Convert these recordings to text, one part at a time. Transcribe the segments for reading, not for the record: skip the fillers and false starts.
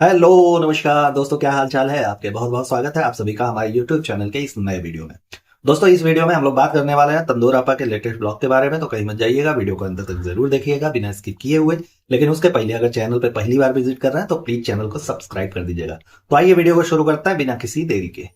Hello, नमस्कार दोस्तों, क्या हाल चाल है आपके। बहुत बहुत स्वागत है आप सभी का हमारे यूट्यूब चैनल के इस नए वीडियो में। दोस्तों, इस वीडियो में हम लोग बात करने वाले हैं तंदूर आपा के लेटेस्ट ब्लॉग के बारे में। तो कहीं मत जाइएगा, वीडियो को अंत तक जरूर देखिएगा बिना स्किप किए हुए। लेकिन उसके पहले अगर चैनल पे पहली बार विजिट कर रहे हैं तो प्लीज चैनल को सब्सक्राइब कर दीजिएगा। तो आइए वीडियो को शुरू करता है बिना किसी देरी के।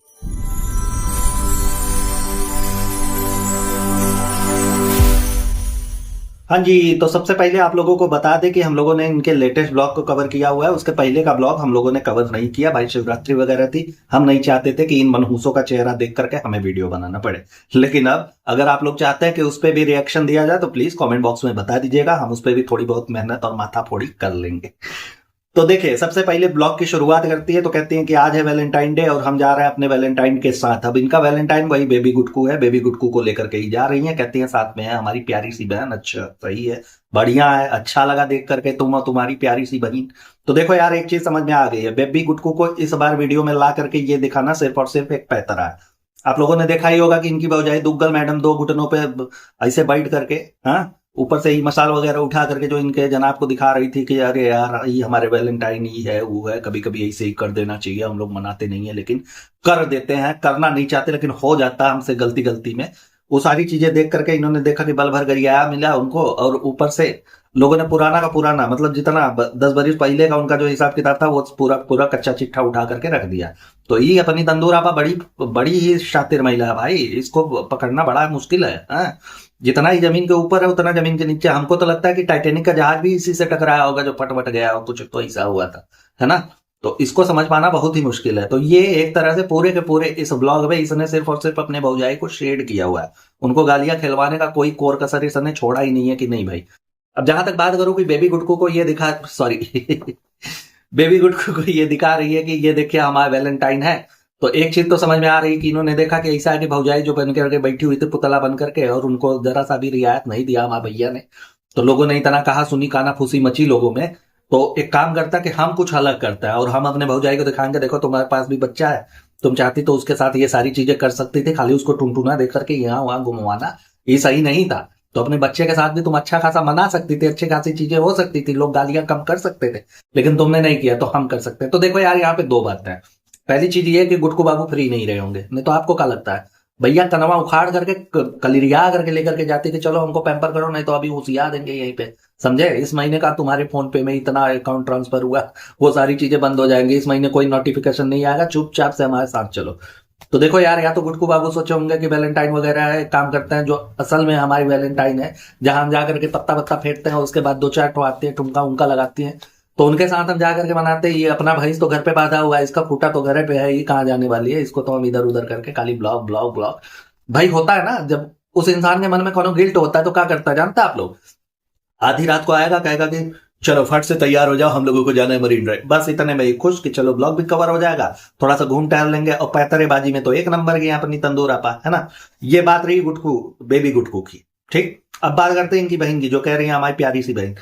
हाँ जी, तो सबसे पहले आप लोगों को बता दें कि हम लोगों ने इनके लेटेस्ट ब्लॉग को कवर किया हुआ है। उसके पहले का ब्लॉग हम लोगों ने कवर नहीं किया भाई, शिवरात्रि वगैरह थी। हम नहीं चाहते थे कि इन मनहूसों का चेहरा देख करके हमें वीडियो बनाना पड़े। लेकिन अब अगर आप लोग चाहते हैं कि उस पर भी रिएक्शन दिया जाए तो प्लीज कमेंट बॉक्स में बता दीजिएगा, हम उस पर भी थोड़ी बहुत मेहनत और माथा फोड़ी कर लेंगे। तो देखिए, सबसे पहले ब्लॉग की शुरुआत करती है तो कहती है कि आज है वैलेंटाइन डे और हम जा रहे हैं अपने वैलेंटाइन के साथ। अब इनका वैलेंटाइन वही बेबी गुटकू है, बेबी गुटकू को लेकर के ही जा रही है। कहती है साथ में है हमारी प्यारी सी बहन। अच्छा, सही है, बढ़िया है, अच्छा लगा देख करके तुम और तुम्हारी प्यारी सी बहन। तो देखो यार, एक चीज समझ में आ गई है, बेबी गुटकू को इस बार वीडियो में ला करके ये दिखाना सिर्फ और सिर्फ एक पैतरा है। आप लोगों ने देखा ही होगा कि इनकी भौजाई दुग्गल मैडम दो घुटनों पे ऐसे बैठ करके, हाँ, ऊपर से ही मसाल वगैरह उठा करके जो इनके जनाब को दिखा रही थी कि अरे यार ये हमारे वैलेंटाइन ही है, वो है, कभी कभी ऐसे ही कर देना चाहिए। हम लोग मनाते नहीं है लेकिन कर देते हैं, करना नहीं चाहते लेकिन हो जाता है हमसे गलती गलती में। वो सारी चीजें देख करके इन्होंने देखा कि बल भर गरियाया मिला उनको, और ऊपर से लोगों ने पुराना का पुराना, मतलब जितना 10 बरस पहले का उनका जो हिसाब किताब था वो पूरा पूरा कच्चा चिट्ठा उठा करके रख दिया। तो ये अपनी तंदूर आपा बड़ी बड़ी ही शातिर महिला है भाई, इसको पकड़ना बड़ा मुश्किल है, हाँ? जितना ही जमीन के ऊपर है उतना जमीन के नीचे। हमको तो लगता है कि टाइटेनिक का जहाज भी इसी से टकराया होगा जो फट गया हो, कुछ तो ऐसा हुआ था, है ना? तो इसको समझ पाना बहुत ही मुश्किल है। तो ये एक तरह से पूरे के पूरे इस ब्लॉग में इसने सिर्फ और सिर्फ अपने भौजाई को शेड किया हुआ है। उनको गालियां खिलवाने का कोई कोर कसर इसने छोड़ा ही नहीं है कि नहीं भाई। अब जहां तक बात करूं कि बेबी गुटकू को ये दिखा, सॉरी बेबी गुटकू को ये दिखा रही है कि ये देखिए हमारा वैलेंटाइन है, तो एक चीज तो समझ में आ रही कि इन्होंने देखा कि ऐसा है कि भौजाई जो बन करके बैठी हुई थी पुतला बन करके, और उनको जरा सा भी रियायत नहीं दिया हमारे भैया ने। तो लोगों ने इतना कहा सुनी काना फूसी मची लोगों में। तो एक काम करता कि हम कुछ अलग करता है और हम अपने भौजाई को दिखाएंगे, देखो तुम्हारे पास भी बच्चा है, तुम चाहती तो उसके साथ ये सारी चीजें कर सकती थी, खाली उसको टुनटुना देख करके यहाँ वहां घुमवाना ये सही नहीं था। तो अपने बच्चे के साथ भी तुम अच्छा खासा मना सकती थी, अच्छी खासी चीजें हो सकती थी, लोग गालियां कम कर सकते थे, लेकिन तुमने नहीं किया तो हम कर सकते हैं। तो देखो यार, यहाँ पे दो बातें हैं। पहली चीज ये है कि गुटकू बाबू फ्री नहीं रहे होंगे, नहीं तो आपको क्या लगता है भैया तनवा उखाड़ करके कलिरिया करके लेकर के जाती थी, चलो हमको पैम्पर करो, नहीं तो अभी उसिया देंगे यहीं पे, समझे? इस महीने का तुम्हारे फोन पे में इतना अकाउंट ट्रांसफर हुआ, वो सारी चीजें बंद हो जाएंगी, इस महीने कोई नोटिफिकेशन नहीं आएगा, चुपचाप से हमारे साथ चलो। तो देखो यार, या तो गुटकू बाबू सोचे होंगे कि वैलेंटाइन वगैरह है, काम करते हैं जो असल में हमारी वैलेंटाइन है, जहां हम जाकर के पत्ता पत्ता फेंटते हैं, उसके बाद दो चार ठो आते हैं, ठुमका उनका लगाती हैं, तो उनके साथ हम जाकर के बनाते हैं। ये अपना भैंस तो घर पे बांधा हुआ है, इसका खूटा तो घर पे है, ये कहाँ जाने वाली है, इसको तो हम इधर उधर करके खाली ब्लॉग ब्लॉग ब्लॉग। भाई होता है ना, जब उस इंसान के मन में कोनो गिल्ट होता है तो क्या करता है जानता है आप लोग? आधी रात को आएगा, कहेगा कि चलो फट से तैयार हो जाओ, हम लोगों को जाना है मरीन ड्राइव। बस इतने में ही खुश कि चलो ब्लॉग भी कवर हो जाएगा, थोड़ा सा घूम टहल लेंगे, और पैतरेबाजी में तो एक नंबर की अपनी तंदूर आपा, है ना? ये बात रही गुटकू, बेबी गुटकू की। ठीक, अब बात करते हैं इनकी बहन की, जो कह रही है हमारी प्यारी सी बहन।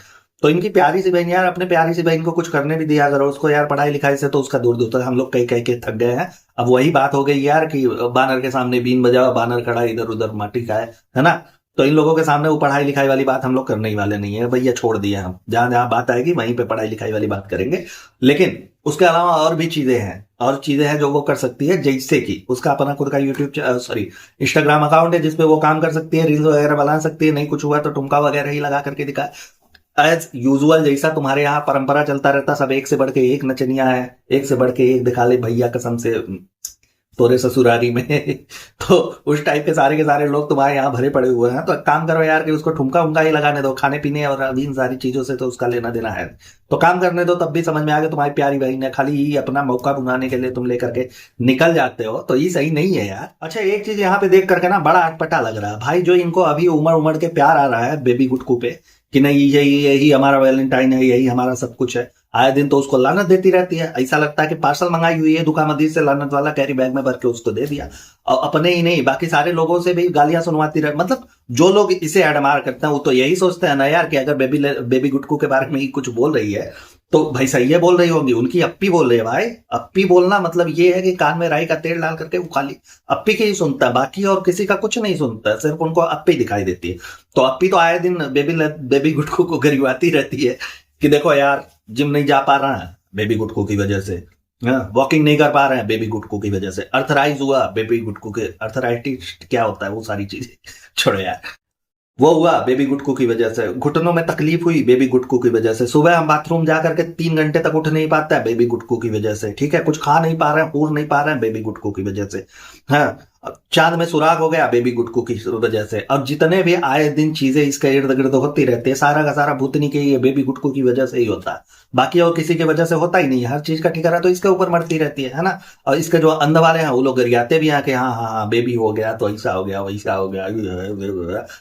तो इनकी प्यारी सी बहन यार, अपने प्यारी सी बहन को कुछ करने भी दिया करो उसको यार, पढ़ाई लिखाई से तो उसका दूर दूर तक हम लोग कई कई के थक गए हैं। अब वही बात हो गई यार कि बानर के सामने बीन बजाओ, बानर खड़ा इधर उधर माटी का है ना? तो इन लोगों के सामने वो पढ़ाई लिखाई वाली बात हम लोग करने ही वाले नहीं है भैया, छोड़ दिया। हम जहां जहां बात आएगी वहीं पे पढ़ाई लिखाई वाली बात करेंगे। लेकिन उसके अलावा और भी चीजें हैं, और चीजें हैं जो वो कर सकती है, जैसे कि उसका अपना खुद का यूट्यूब सॉरी इंस्टाग्राम अकाउंट है जिसपे वो काम कर सकती है, रील्स वगैरह बना सकती है। नहीं कुछ हुआ तो ठुमका वगैरह ही लगा करके दिखा, एज यूजुअल जैसा तुम्हारे यहाँ परंपरा चलता रहता। सब एक से बढ़ के एक नचनिया है, एक से बढ़ के एक दिखा ले भैया कसम से तोरे ससुरारी में तो उस टाइप के सारे लोग तुम्हारे यहाँ भरे पड़े हुए हैं। तो एक काम करो यार कि उसको ठुमका उमका ही लगाने दो, खाने पीने और अभी इन सारी चीजों से तो उसका लेना देना है, तो काम करने दो। तब भी समझ में आ गया तुम्हारी प्यारी बहन है, खाली ही अपना मौका बुनाने के लिए तुम लेकर के निकल जाते हो, तो ये सही नहीं है यार। अच्छा, एक चीज यहाँ पे देख करके ना बड़ा अटपटा लग रहा है भाई, जो इनको अभी उमड़ उमड़ के प्यार आ रहा है बेबी गुटकू पे कि नहीं यही यही हमारा वैलेंटाइन है, यही हमारा सब कुछ है, आए दिन तो उसको लानत देती रहती है। ऐसा लगता है कि पार्सल मंगाई हुई है दुकानदार से, लानत वाला कैरी बैग में भर के उसको दे दिया, और अपने ही नहीं बाकी सारे लोगों से भी गालियां सुनवाती रह। मतलब जो लोग इसे एडमायर करते हैं वो तो यही सोचते हैं ना यार कि अगर बेबी गुटकू के बारे में ही कुछ बोल रही है तो भाई सही है बोल रही होगी, उनकी अप्पी बोल रही है भाई। अप्पी बोलना मतलब ये है कि कान में राई का तेल डाल करके वो खाली अप्पी के ही सुनता है, बाकी और किसी का कुछ नहीं सुनता है, सिर्फ उनको अप्पी दिखाई देती है। तो अप्पी तो आए दिन बेबी गुटकू को गरिवाती रहती है कि देखो यार जिम नहीं जा पा रहा है, बेबी गुटकू की वजह से। वॉकिंग नहीं कर पा रहे हैं बेबी गुटकू की वजह से। अर्थराइज हुआ बेबी गुटकू के। अर्थराइटिस क्या होता है वो सारी चीजें छोड़ो यार। वो हुआ बेबी गुटकू की वजह से। घुटनों में तकलीफ हुई बेबी गुटकू की वजह से। सुबह हम बाथरूम जा करके 3 घंटे तक उठ नहीं पाते हैं बेबी गुटकू की वजह से। ठीक है, कुछ खा नहीं पा रहे हैं, पूर नहीं पा रहे हैं बेबी गुटकू की वजह से। हाँ, चांद में सुराग हो गया बेबी गुटकू की वजह से। और जितने भी आए दिन चीजें इसके इर्द गिर्द होती रहती है, सारा का सारा भूतनी के ये बेबी गुटकू की वजह से ही होता है। बाकी और किसी की वजह से होता ही नहीं है। हर चीज का ठिकाना तो इसके ऊपर मरती रहती है ना। और इसके जो अंध वाले हैं वो लोग गरियाते भी हैं कि हाँ हाँ हाँ बेबी हो गया तो ऐसा हो गया वैसा हो गया,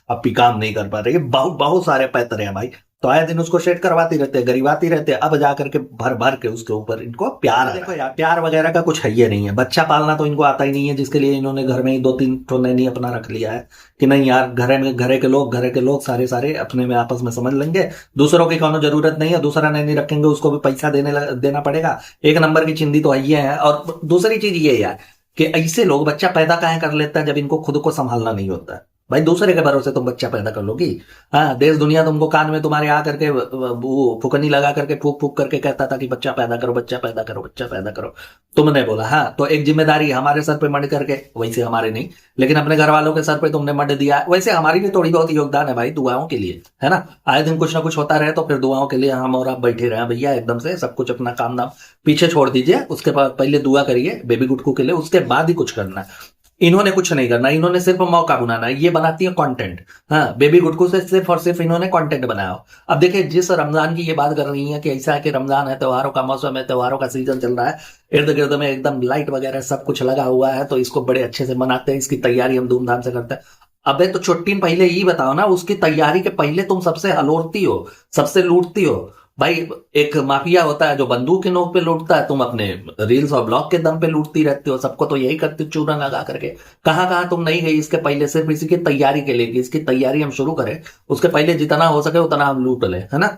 अब भी काम नहीं कर पा रहे। बहुत बहुत सारे पैतरे हैं भाई। तो आए दिन उसको शेड करवाती रहते हैं, गरिवाती रहते हैं। अब जाकर के भर भर के उसके ऊपर इनको प्यार। देखो यार, प्यार वगैरह का कुछ है ही नहीं है। बच्चा पालना तो इनको आता ही नहीं है, जिसके लिए इन्होंने घर में ही 2-3 ठो नैनी अपना रख लिया है कि नहीं यार, घरे के लोग सारे सारे अपने में आपस में समझ लेंगे। दूसरों की कोनो जरूरत नहीं है। दूसरा नैनी रखेंगे उसको भी पैसा देना पड़ेगा। एक नंबर की चिंदी तो है है। और दूसरी चीज ये यार कि ऐसे लोग बच्चा पैदा काहे कर लेते हैं जब इनको खुद को संभालना नहीं होता है। भाई दूसरे के भरोसे तुम बच्चा पैदा कर लोगी? हाँ, देश दुनिया तुमको कान में तुम्हारे आ करके वो फुकनी लगा करके फूक फूक करके कहता था कि बच्चा पैदा करो, बच्चा पैदा करो, बच्चा पैदा करो। तुमने बोला हाँ, तो एक जिम्मेदारी हमारे सर पे मड करके, वैसे हमारे नहीं लेकिन अपने घर वालों के सर पे तुमने मड दिया। वैसे हमारी भी थोड़ी बहुत योगदान है भाई, दुआओं के लिए, है ना। आए दिन कुछ ना कुछ होता रहे तो फिर दुआओं के लिए हम और आप बैठे रहे भैया। एकदम से सब कुछ अपना काम धाम पीछे छोड़ दीजिए, उसके बाद पहले दुआ करिए बेबी गुटकू के लिए, उसके बाद ही कुछ करना है। इन्होंने कुछ नहीं करना, इन्होंने सिर्फ मौका बनाना है। ये बनाती है कंटेंट। हाँ, बेबी गुटकू से सिर्फ और सिर्फ इन्होंने कंटेंट बनाया हो। अब देखिए, जिस रमजान की ये बात कर रही है कि ऐसा है कि रमजान है, त्योहारों का मौसम है, त्योहारों का सीजन चल रहा है, इर्द गिर्द में एकदम लाइट वगैरह सब कुछ लगा हुआ है, तो इसको बड़े अच्छे से मनाते हैं। इसकी तैयारी हम धूमधाम से करते हैं। अबे तो चुट्टीन पहले यही बताओ ना, उसकी तैयारी के पहले तुम सबसे हलोड़ती हो, सबसे लूटती हो। भाई एक माफिया होता है जो बंदूक के नोक पे लूटता है, तुम अपने रील्स और ब्लॉग के दम पे लूटती रहती हो। सबको तो यही करती, चूरन लगा करके। कहां कहां तुम नहीं गई इसके पहले, सिर्फ इसी की तैयारी के लिए कि इसकी तैयारी हम शुरू करें, उसके पहले जितना हो सके उतना हम लूट ले, है ना।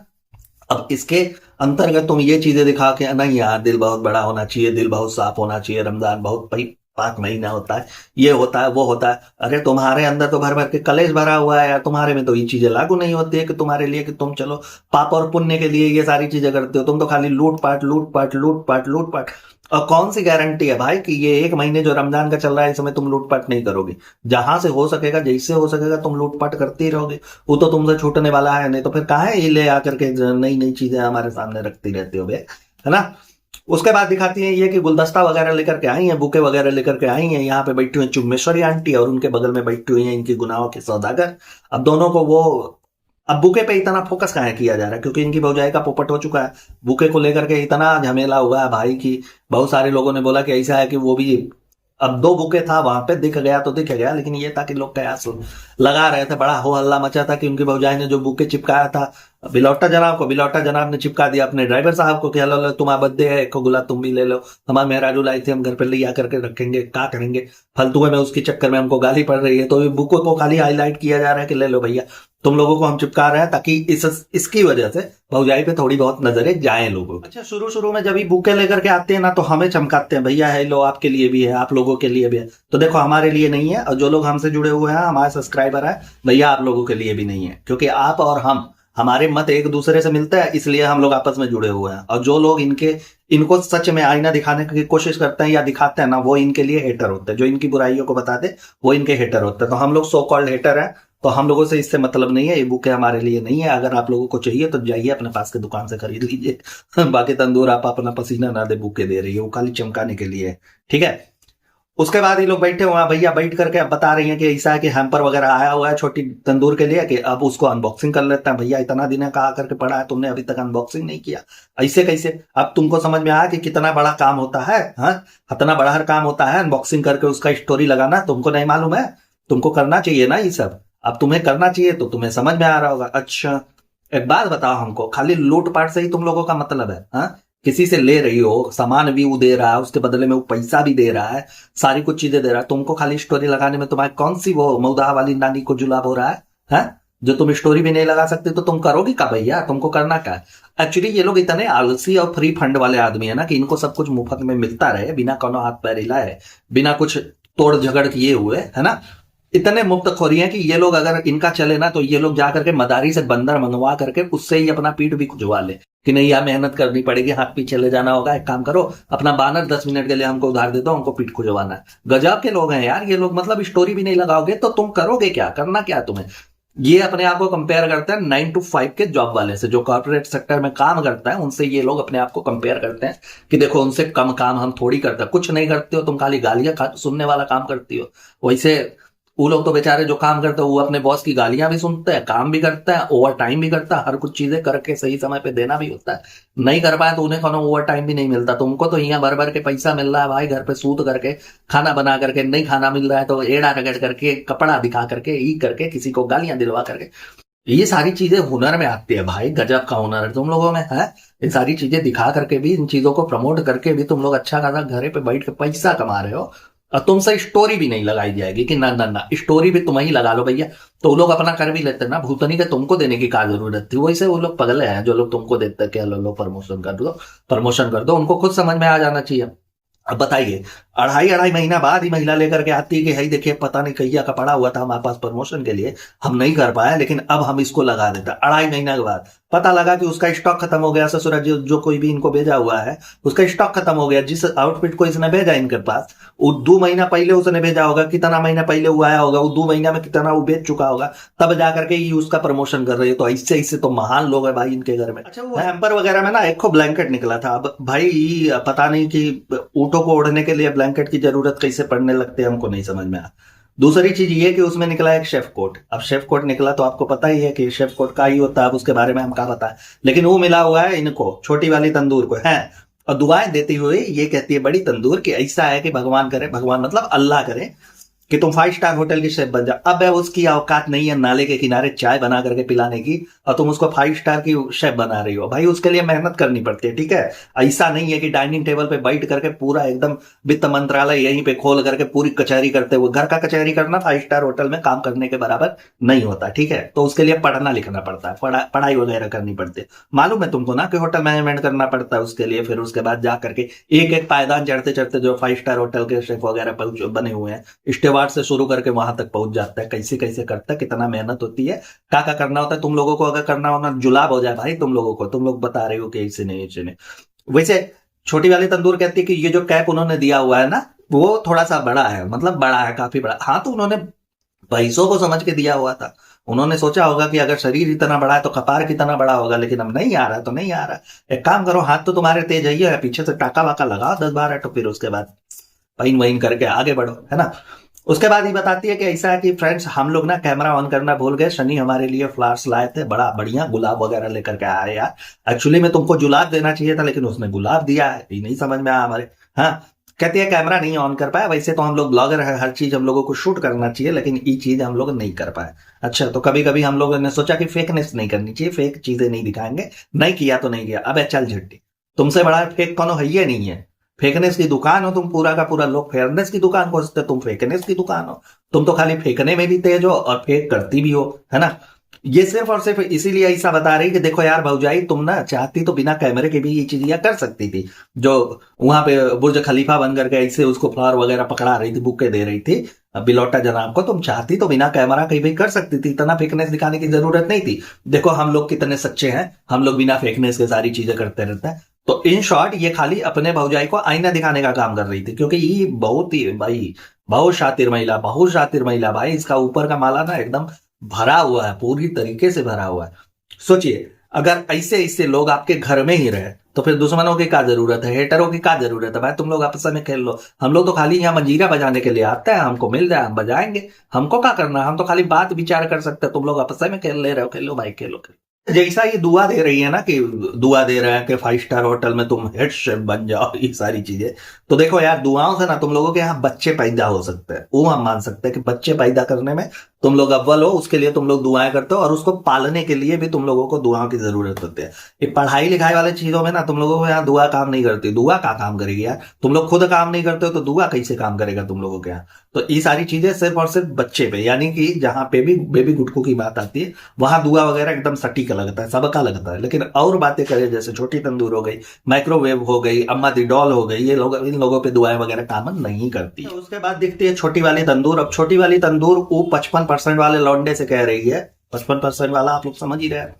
अब इसके अंतर्गत तुम ये चीजें दिखा के नहीं यार दिल बहुत बड़ा होना चाहिए, दिल बहुत साफ होना चाहिए, रमजान बहुत पाक महीना होता है, ये होता है वो होता है। अरे तुम्हारे अंदर तो भर भर के कलेश भरा हुआ है यार। तुम्हारे में तो ये चीजें लागू नहीं होती है कि तुम्हारे लिए कि तुम चलो पाप और पुण्य के लिए ये सारी चीजें करते हो। तुम तो खाली लूट पाट लूट पाट लूट पाट लूट पाट। और कौन सी गारंटी है भाई कि ये 1 महीने जो रमजान का चल रहा है इसमें तुम लूटपाट नहीं करोगे? जहां से हो सकेगा, जैसे हो सकेगा तुम लूटपाट करते ही रहोगे। वो तो तुमसे छूटने वाला है नहीं, तो फिर कहाँ है ये ले आकर के नई नई चीजें हमारे सामने रखती रहती हो बे, है ना। उसके बाद दिखाती है ये कि गुलदस्ता वगैरह लेकर के आई हैं, बुके वगैरह लेकर के आई हैं। यहाँ पे बैठी हुई चुम्बेश्वरी आंटी और उनके बगल में बैठी हुई हैं इनकी गुनाहों के सौदागर। अब दोनों को वो, अब बुके पे इतना फोकस कहाँ किया जा रहा है क्योंकि इनकी भौजाई का पोपट हो चुका है। बुके को लेकर के इतना झमेला हुआ है भाई की बहुत सारे लोगों ने बोला कि ऐसा है कि वो भी, अब 2 बुके था वहां पे, दिख गया तो दिख गया, लेकिन ये था कि लोग कयास लगा रहे थे, बड़ा हो हल्ला मचा था कि उनकी भौजाई ने जो बुके चिपकाया था बिलौटा जनाब ने चिपका दिया अपने ड्राइवर साहब को कि हेलो तुम्हारा बर्थडे है, एक गुलाब तुम भी ले लो, हमारे मेहराजू लाई थी, हम घर पे ले आकर के रखेंगे, क्या करेंगे। फालतू में उसके चक्कर में हमको गाली पड़ रही है, तो बुको को खाली हाईलाइट किया जा रहा है कि ले लो भैया तुम लोगों को हम चिपका रहे हैं, ताकि इसकी वजह से भौजाई पे थोड़ी बहुत नजरें जाएं लोगों की। अच्छा, शुरू में जब ये बुके लेकर के आते हैं ना तो हमें चमकाते हैं, भैया है लो आपके लिए भी है, आप लोगों के लिए भी है। तो देखो हमारे लिए नहीं है, और जो लोग हमसे जुड़े हुए हैं, हमारे सब्सक्राइबर है, भैया आप लोगों के लिए भी नहीं है, क्योंकि आप और हमारे मत एक दूसरे से मिलते हैं, इसलिए हम लोग आपस में जुड़े हुए हैं। और जो लोग इनको सच में आईना दिखाने की कोशिश करते हैं या दिखाते हैं ना, वो इनके लिए हेटर होते हैं। जो इनकी बुराइयों को बताते वो इनके हेटर होते हैं। तो हम लोग सो कॉल्ड हेटर हैं, तो हम लोगों से इससे मतलब नहीं है। ये बुके हमारे लिए नहीं है। अगर आप लोगों को चाहिए तो जाइए अपने पास के दुकान से खरीद लीजिए। बाकी तंदूर आप अपना पसीना ना दे बुके दे रही है, वो खाली चमकाने के लिए, ठीक है। उसके बाद ये लोग बैठे हुए हैं, भैया बैठ करके अब बता रही हैं कि ऐसा है कि हैम्पर वगैरह आया हुआ है छोटी तंदूर के लिए, कि अब उसको अनबॉक्सिंग कर लेते हैं। भैया इतना दिन कहा करके पड़ा है, तुमने अभी तक अनबॉक्सिंग नहीं किया, ऐसे कैसे? अब तुमको समझ में आया कि कितना बड़ा काम होता है, हाँ, कितना बड़ा हर काम होता है अनबॉक्सिंग करके उसका स्टोरी लगाना। तुमको नहीं मालूम है? तुमको करना चाहिए ना ये सब, अब तुम्हें करना चाहिए तो तुम्हें समझ में आ रहा होगा। अच्छा एक बात बताओ हमको, खाली लूटपाट से ही तुम लोगों का मतलब है? हाँ, किसी से ले रही हो, सामान भी वो दे रहा है, उसके बदले में वो पैसा भी दे रहा है, सारी कुछ चीजें दे रहा है, तुमको खाली स्टोरी लगाने में तुम्हारी कौन सी वो मौदा वाली नानी को जुलाब हो रहा है? हाँ? जो तुम स्टोरी भी नहीं लगा सकते तो तुम करोगी क्या भैया? तुमको करना क्या है? एक्चुअली ये लोग इतने आलसी और फ्री फंड वाले आदमी है ना कि इनको सब कुछ मुफ्त में मिलता रहे, बिना कोनो हाथ पैर हिलाए, बिना कुछ तोड़ झगड़ किए हुए, है ना। इतने मुफ्तखोरी हैं कि ये लोग अगर इनका चले ना तो ये लोग जाकर के मदारी से बंदर मंगवा करके उससे ही अपना पीठ भी खुजवा ले कि नहीं यार मेहनत करनी पड़ेगी, हाथ पीछे ले जाना होगा, एक काम करो अपना बानर 10 मिनट के लिए हमको उधार दे दो, हमको पीठ खुजवाना है। गजब के लोग हैं यार ये लोग, मतलब स्टोरी भी नहीं लगाओगे तो तुम करोगे क्या, करना क्या तुम्हें। ये अपने आप को कंपेयर करते हैं 9 to 5 के जॉब वाले से, जो कॉर्पोरेट सेक्टर में काम करता है उनसे ये लोग अपने आप को कंपेयर करते हैं कि देखो उनसे कम काम हम थोड़ी करते हैं, कुछ नहीं करते हो तुम, खाली गालियां सुनने वाला काम करती हो। वैसे वो लोग तो बेचारे जो काम करते हैं वो अपने बॉस की गालियां भी सुनते हैं, काम भी करते हैं, ओवर टाइम भी करता है, हर कुछ चीजें करके सही समय पे देना भी होता है। नहीं कर पाए तो उन्हें कोनो ओवर टाइम भी नहीं मिलता। तुमको तो यहाँ भर भर के पैसा मिल रहा है भाई, घर पे सूत करके खाना बना करके, नहीं खाना मिल रहा है तो एड़ा रगड़ करके, कपड़ा दिखा करके, ई करके, किसी को गालियां दिलवा करके। ये सारी चीजें हुनर में आती है भाई, गजब का हुनर है तुम लोगों में है। ये सारी चीजें दिखा करके भी, इन चीजों को प्रमोट करके भी तुम लोग अच्छा खासा घर पे बैठ के पैसा कमा रहे हो, और तुमसे स्टोरी भी नहीं लगाई जाएगी कि ना ना ना स्टोरी भी तुम ही लगा लो भैया। तो वो लोग अपना कर भी लेते ना, भूतनी के तुमको देने की क्या जरूरत थी। वैसे वो लोग पगले हैं जो लोग तुमको देते हैं कि लो लो प्रमोशन कर दो, प्रमोशन कर दो, उनको खुद समझ में आ जाना चाहिए। अब बताइए, अढ़ाई अढ़ाई महीना बाद ही महिला लेकर के आती है कि भाई देखिए पता नहीं कहिया का पड़ा हुआ था हमारे पास प्रमोशन के लिए, हम नहीं कर पाए, लेकिन अब हम इसको लगा देते। अढ़ाई महीना के बाद पता लगा कि उसका स्टॉक खत्म हो गया, ससुरा जो कोई भी इनको भेजा हुआ है उसका स्टॉक खत्म हो गया। जिस आउटफिट को इसने भेजा इनके पास, वो 2 महीना पहले उसने भेजा होगा, कितना महीना पहले वो आया होगा, वो 2 महीना में कितना वो बेच चुका होगा, तब जाकर के ये उसका प्रमोशन कर रही है। तो इससे इससे तो महान लोग है भाई इनके घर में। अच्छा, वो हैम्पर वगैरह में ना एक को ब्लैंकेट निकला था। अब भाई पता नहीं कि ऊँटों को ओढ़ने के लिए ब्लैंकेट की जरूरत कैसे पड़ने लगते हैं, हमको नहीं समझ में आया। दूसरी चीज ये कि उसमें निकला एक शेफ कोट। अब शेफ कोट निकला तो आपको पता ही है कि शेफ कोट का ही होता है, अब उसके बारे में हम क्या बताएं, लेकिन वो मिला हुआ है इनको छोटी वाली तंदूर को है। और दुआएं देती हुई ये कहती है बड़ी तंदूर कि ऐसा है कि भगवान करे, भगवान मतलब अल्लाह करे कि तुम 5 स्टार होटल की शेफ बन जाओ। अब है उसकी औकात नहीं है नाले के किनारे चाय बना करके पिलाने की, और तुम उसको 5 स्टार की शेफ बना रही हो। भाई उसके लिए मेहनत करनी पड़ती है, ठीक है। ऐसा नहीं है कि डाइनिंग टेबल पे बैठ करके पूरा एकदम वित्त मंत्रालय यहीं पे खोल करके पूरी कचहरी करते हुए, घर का कचहरी करना 5 स्टार होटल में काम करने के बराबर नहीं होता, ठीक है। तो उसके लिए पढ़ना लिखना पड़ता है, पढ़ाई वगैरह करनी पड़ती है। मालूम है तुमको ना कि होटल मैनेजमेंट करना पड़ता है उसके लिए, फिर उसके बाद जा करके एक एक पायदान चढ़ते चढ़ते जो 5 स्टार होटल के शेफ वगैरह बने हुए हैं, स्टेवार्ड से शुरू करके वहां तक पहुंच जाता है। कैसे कैसे करता है, कितना मेहनत होती है, क्या क्या करना होता है। तुम लोगों को अगर करना होना जुलाब हो जाए भाई तुम लोगों को, तुम लोग बता रहे हो कि ऐसे नहीं ऐसे नहीं। वैसे छोटी वाली तंदूर कहती है कि ये जो कैप उन्होंने दिया हुआ है ना वो थोड़ा सा बड़ा है, मतलब बड़ा है, काफी बड़ा। हाँ तो उन्होंने पैसों को समझ के दिया हुआ था। उन्होंने सोचा होगा कि अगर शरीर इतना बड़ा है तो कपार कितना बड़ा होगा, लेकिन अब नहीं आ रहा तो नहीं आ रहा। एक काम करो, हाथ तो तुम्हारे तेज है, पीछे से टाका वाका लगाओ 10-12, तो फिर उसके बाद पाइन वाइन करके आगे बढ़ो, है ना। उसके बाद ही बताती है कि ऐसा है कि फ्रेंड्स हम लोग ना कैमरा ऑन करना भूल गए, शनि हमारे लिए फ्लावर्स लाए थे, बड़ा बढ़िया गुलाब वगैरह लेकर के आए यार। एक्चुअली में तुमको गुलाब देना चाहिए था, लेकिन उसने गुलाब दिया है, ये नहीं समझ में आया हमारे। हाँ, कहती है कैमरा नहीं ऑन कर पाया। वैसे तो हम लोग ब्लॉगर है, हर चीज हम लोगों को शूट करना चाहिए, लेकिन ये चीज हम लोग नहीं कर पाए। अच्छा, तो कभी कभी हम लोगों ने सोचा कि फेकनेस नहीं करनी चाहिए, फेक चीजें नहीं दिखाएंगे, नहीं किया तो नहीं किया। अब चल झट्टी, तुमसे बड़ा फेक कौन है ही नहीं है। फेकनेस की दुकान हो तुम, पूरा का पूरा। लोग फेयरनेस की दुकान खोजते, तुम फेकनेस की दुकान हो। तुम तो खाली फेंकने में भी तेज हो और फेक करती भी हो, है ना। ये सिर्फ और सिर्फ इसीलिए ऐसा बता रही कि देखो यार भौजाई, तुम ना चाहती तो बिना कैमरे के भी ये चीजें कर सकती थी। जो वहां पे बुर्ज खलीफा बन करके ऐसे उसको फ्लावर वगैरह पकड़ा रही थी, बुके दे रही थी बिलोटा जनाब को, तुम चाहती तो बिना कैमरा के भी कर सकती थी, इतना फेकनेस दिखाने की जरूरत नहीं थी। देखो हम लोग कितने सच्चे हैं, हम लोग बिना फेकनेस के सारी चीजें करते रहते हैं। तो इन शॉर्ट ये खाली अपने भौजाई को आईना दिखाने का काम कर रही थी, क्योंकि ये बहुत ही भाई बहुत शातिर महिला, बहुत शातिर महिला भाई। इसका ऊपर का माला ना एकदम भरा हुआ है, पूरी तरीके से भरा हुआ है। सोचिए अगर ऐसे ऐसे लोग आपके घर में ही रहे तो फिर दुश्मनों की क्या जरूरत है, हेटरों की क्या जरूरत है भाई। तुम लोग आपस में खेल लो, हम लोग तो खाली यहाँ मंजीरा बजाने के लिए आते हैं, हमको मिल जाए हम बजाएंगे, हमको क्या करना, हम तो खाली बात विचार कर सकते हैं। तुम लोग आपस में खेल ले रहे हो, खेलो भाई खेलो। जैसा ये दुआ दे रही है ना, कि दुआ दे रहा है कि 5 स्टार होटल में तुम हेड शेफ बन जाओ, ये सारी चीजें, तो देखो यार दुआओं से ना तुम लोगों के यहाँ बच्चे पैदा हो सकते हैं, वो हम मान सकते हैं कि बच्चे पैदा करने में तुम लोग अव्वल हो, उसके लिए तुम लोग दुआएं करते हो, और उसको पालने के लिए भी तुम लोगों को दुआओं की जरूरत होती है। ये पढ़ाई लिखाई वाले चीजों में ना तुम लोगों को यहाँ दुआ काम नहीं करती। दुआ का काम करेगी यार? तुम लोग खुद काम नहीं करते हो तो दुआ कैसे काम करेगा तुम लोगों के यहाँ? तो ये सारी चीजें सिर्फ और सिर्फ बच्चे पे, यानी कि जहां पे भी बेबी गुटकू की बात आती है वहां दुआ वगैरह एकदम सटीक लगता है, सबका लगता है। लेकिन और बातें करें जैसे छोटी तंदूर हो गई, माइक्रोवेव हो गई, अम्मा दी डॉल हो गई, ये लोग, इन लोगों पे दुआएं वगैरह काम नहीं करती। तो उसके बाद दिखती है छोटी वाली तंदूर। अब छोटी वाली तंदूर वो 55% वाले लौंडे से कह रही है, 55% वाला आप लोग समझ ही रहे हैं,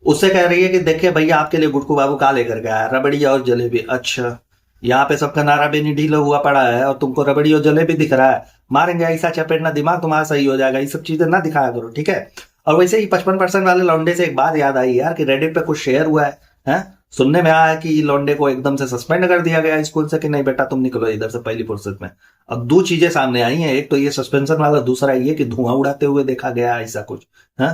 उससे कह रही है कि देखिए भैया आपके लिए गुटकू बाबू का लेकर के आया, रबड़ी और जलेबी। अच्छा, यहाँ पे सबका नारा बेनी ढीला हुआ पड़ा है और तुमको रबड़ी और जलेबी दिख रहा है, मारेंगे ऐसा चपेटना दिमाग तुम्हारा सही हो जाएगा। ये सब चीजें ना दिखाया करो, ठीक है? और वैसे ही 55% वाले लौंडे से एक बात याद आई यार कि रेडिट पे कुछ शेयर हुआ है? सुनने में आया कि लौंडे को एकदम से सस्पेंड कर दिया गया स्कूल से कि नहीं बेटा तुम निकलो इधर से पहली फुर्सत में। अब दो चीजें सामने आई हैं, एक तो ये सस्पेंशन वाला, दूसरा ये कि धुआं उड़ाते हुए देखा गया ऐसा कुछ है।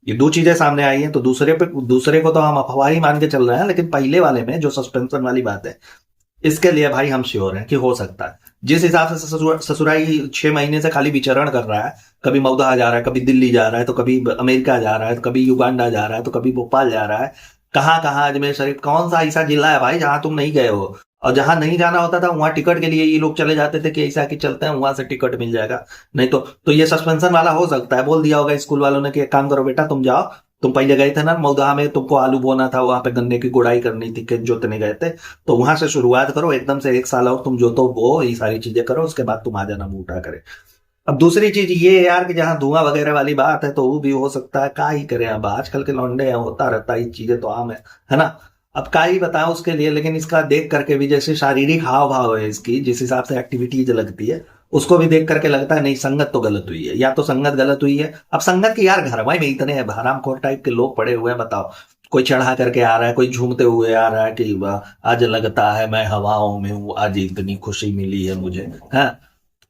ये दो चीजें सामने आई हैं, तो दूसरे को तो हम अफवाह ही मान के चल रहे हैं, लेकिन पहले वाले में जो सस्पेंशन वाली बात है इसके लिए भाई हम श्योर हैं कि हो सकता है। जिस हिसाब से ससुराई 6 महीने से खाली विचरण कर रहा है, कभी मऊदा जा रहा है, कभी दिल्ली जा रहा है, तो कभी अमेरिका जा रहा है, तो कभी युगांडा जा रहा है, तो कभी भोपाल जा रहा है, कहाँ कहाँ अजमेर शरीफ, कौन सा ऐसा जिला है भाई जहां तुम नहीं गए हो? और जहां नहीं जाना होता था वहां टिकट के लिए ये लोग चले जाते थे कि ऐसा कि चलते हैं वहां से टिकट मिल जाएगा। नहीं तो ये सस्पेंशन वाला हो सकता है, बोल दिया होगा स्कूल वालों ने कि एक काम करो बेटा तुम जाओ, तुम पहले गए थे ना मऊदा में, तुमको आलू बोना था, वहां पे गन्ने की गुड़ाई करनी थी, खेत जोतने गए थे, तो वहां से शुरुआत करो, एकदम से 1 साल और तुम जोतो वो ये सारी चीजें करो, उसके बाद तुम आ जाना मुंह उठा करे। अब दूसरी चीज ये है यार कि जहां धुआं वगैरह वाली बात है तो वो भी हो सकता है, का ही करें, अब आजकल के लौंडे हैं, होता रहता है, ये चीजें तो आम है ना? अब का ही बताएं उसके लिए, लेकिन इसका देख करके भी जैसे शारीरिक हाव भाव है इसकी, जिस हिसाब से एक्टिविटीज लगती है, उसको भी देख करके लगता है नहीं संगत तो गलत हुई है, या तो संगत गलत हुई है। अब संगत की यार घर में इतने हरामखोर टाइप के लोग पड़े हुए हैं, बताओ, कोई चढ़ा करके आ रहा है, कोई झूमते हुए आ रहा है कि आज लगता है मैं हवाओं में हूँ, आज इतनी खुशी मिली है मुझे, है।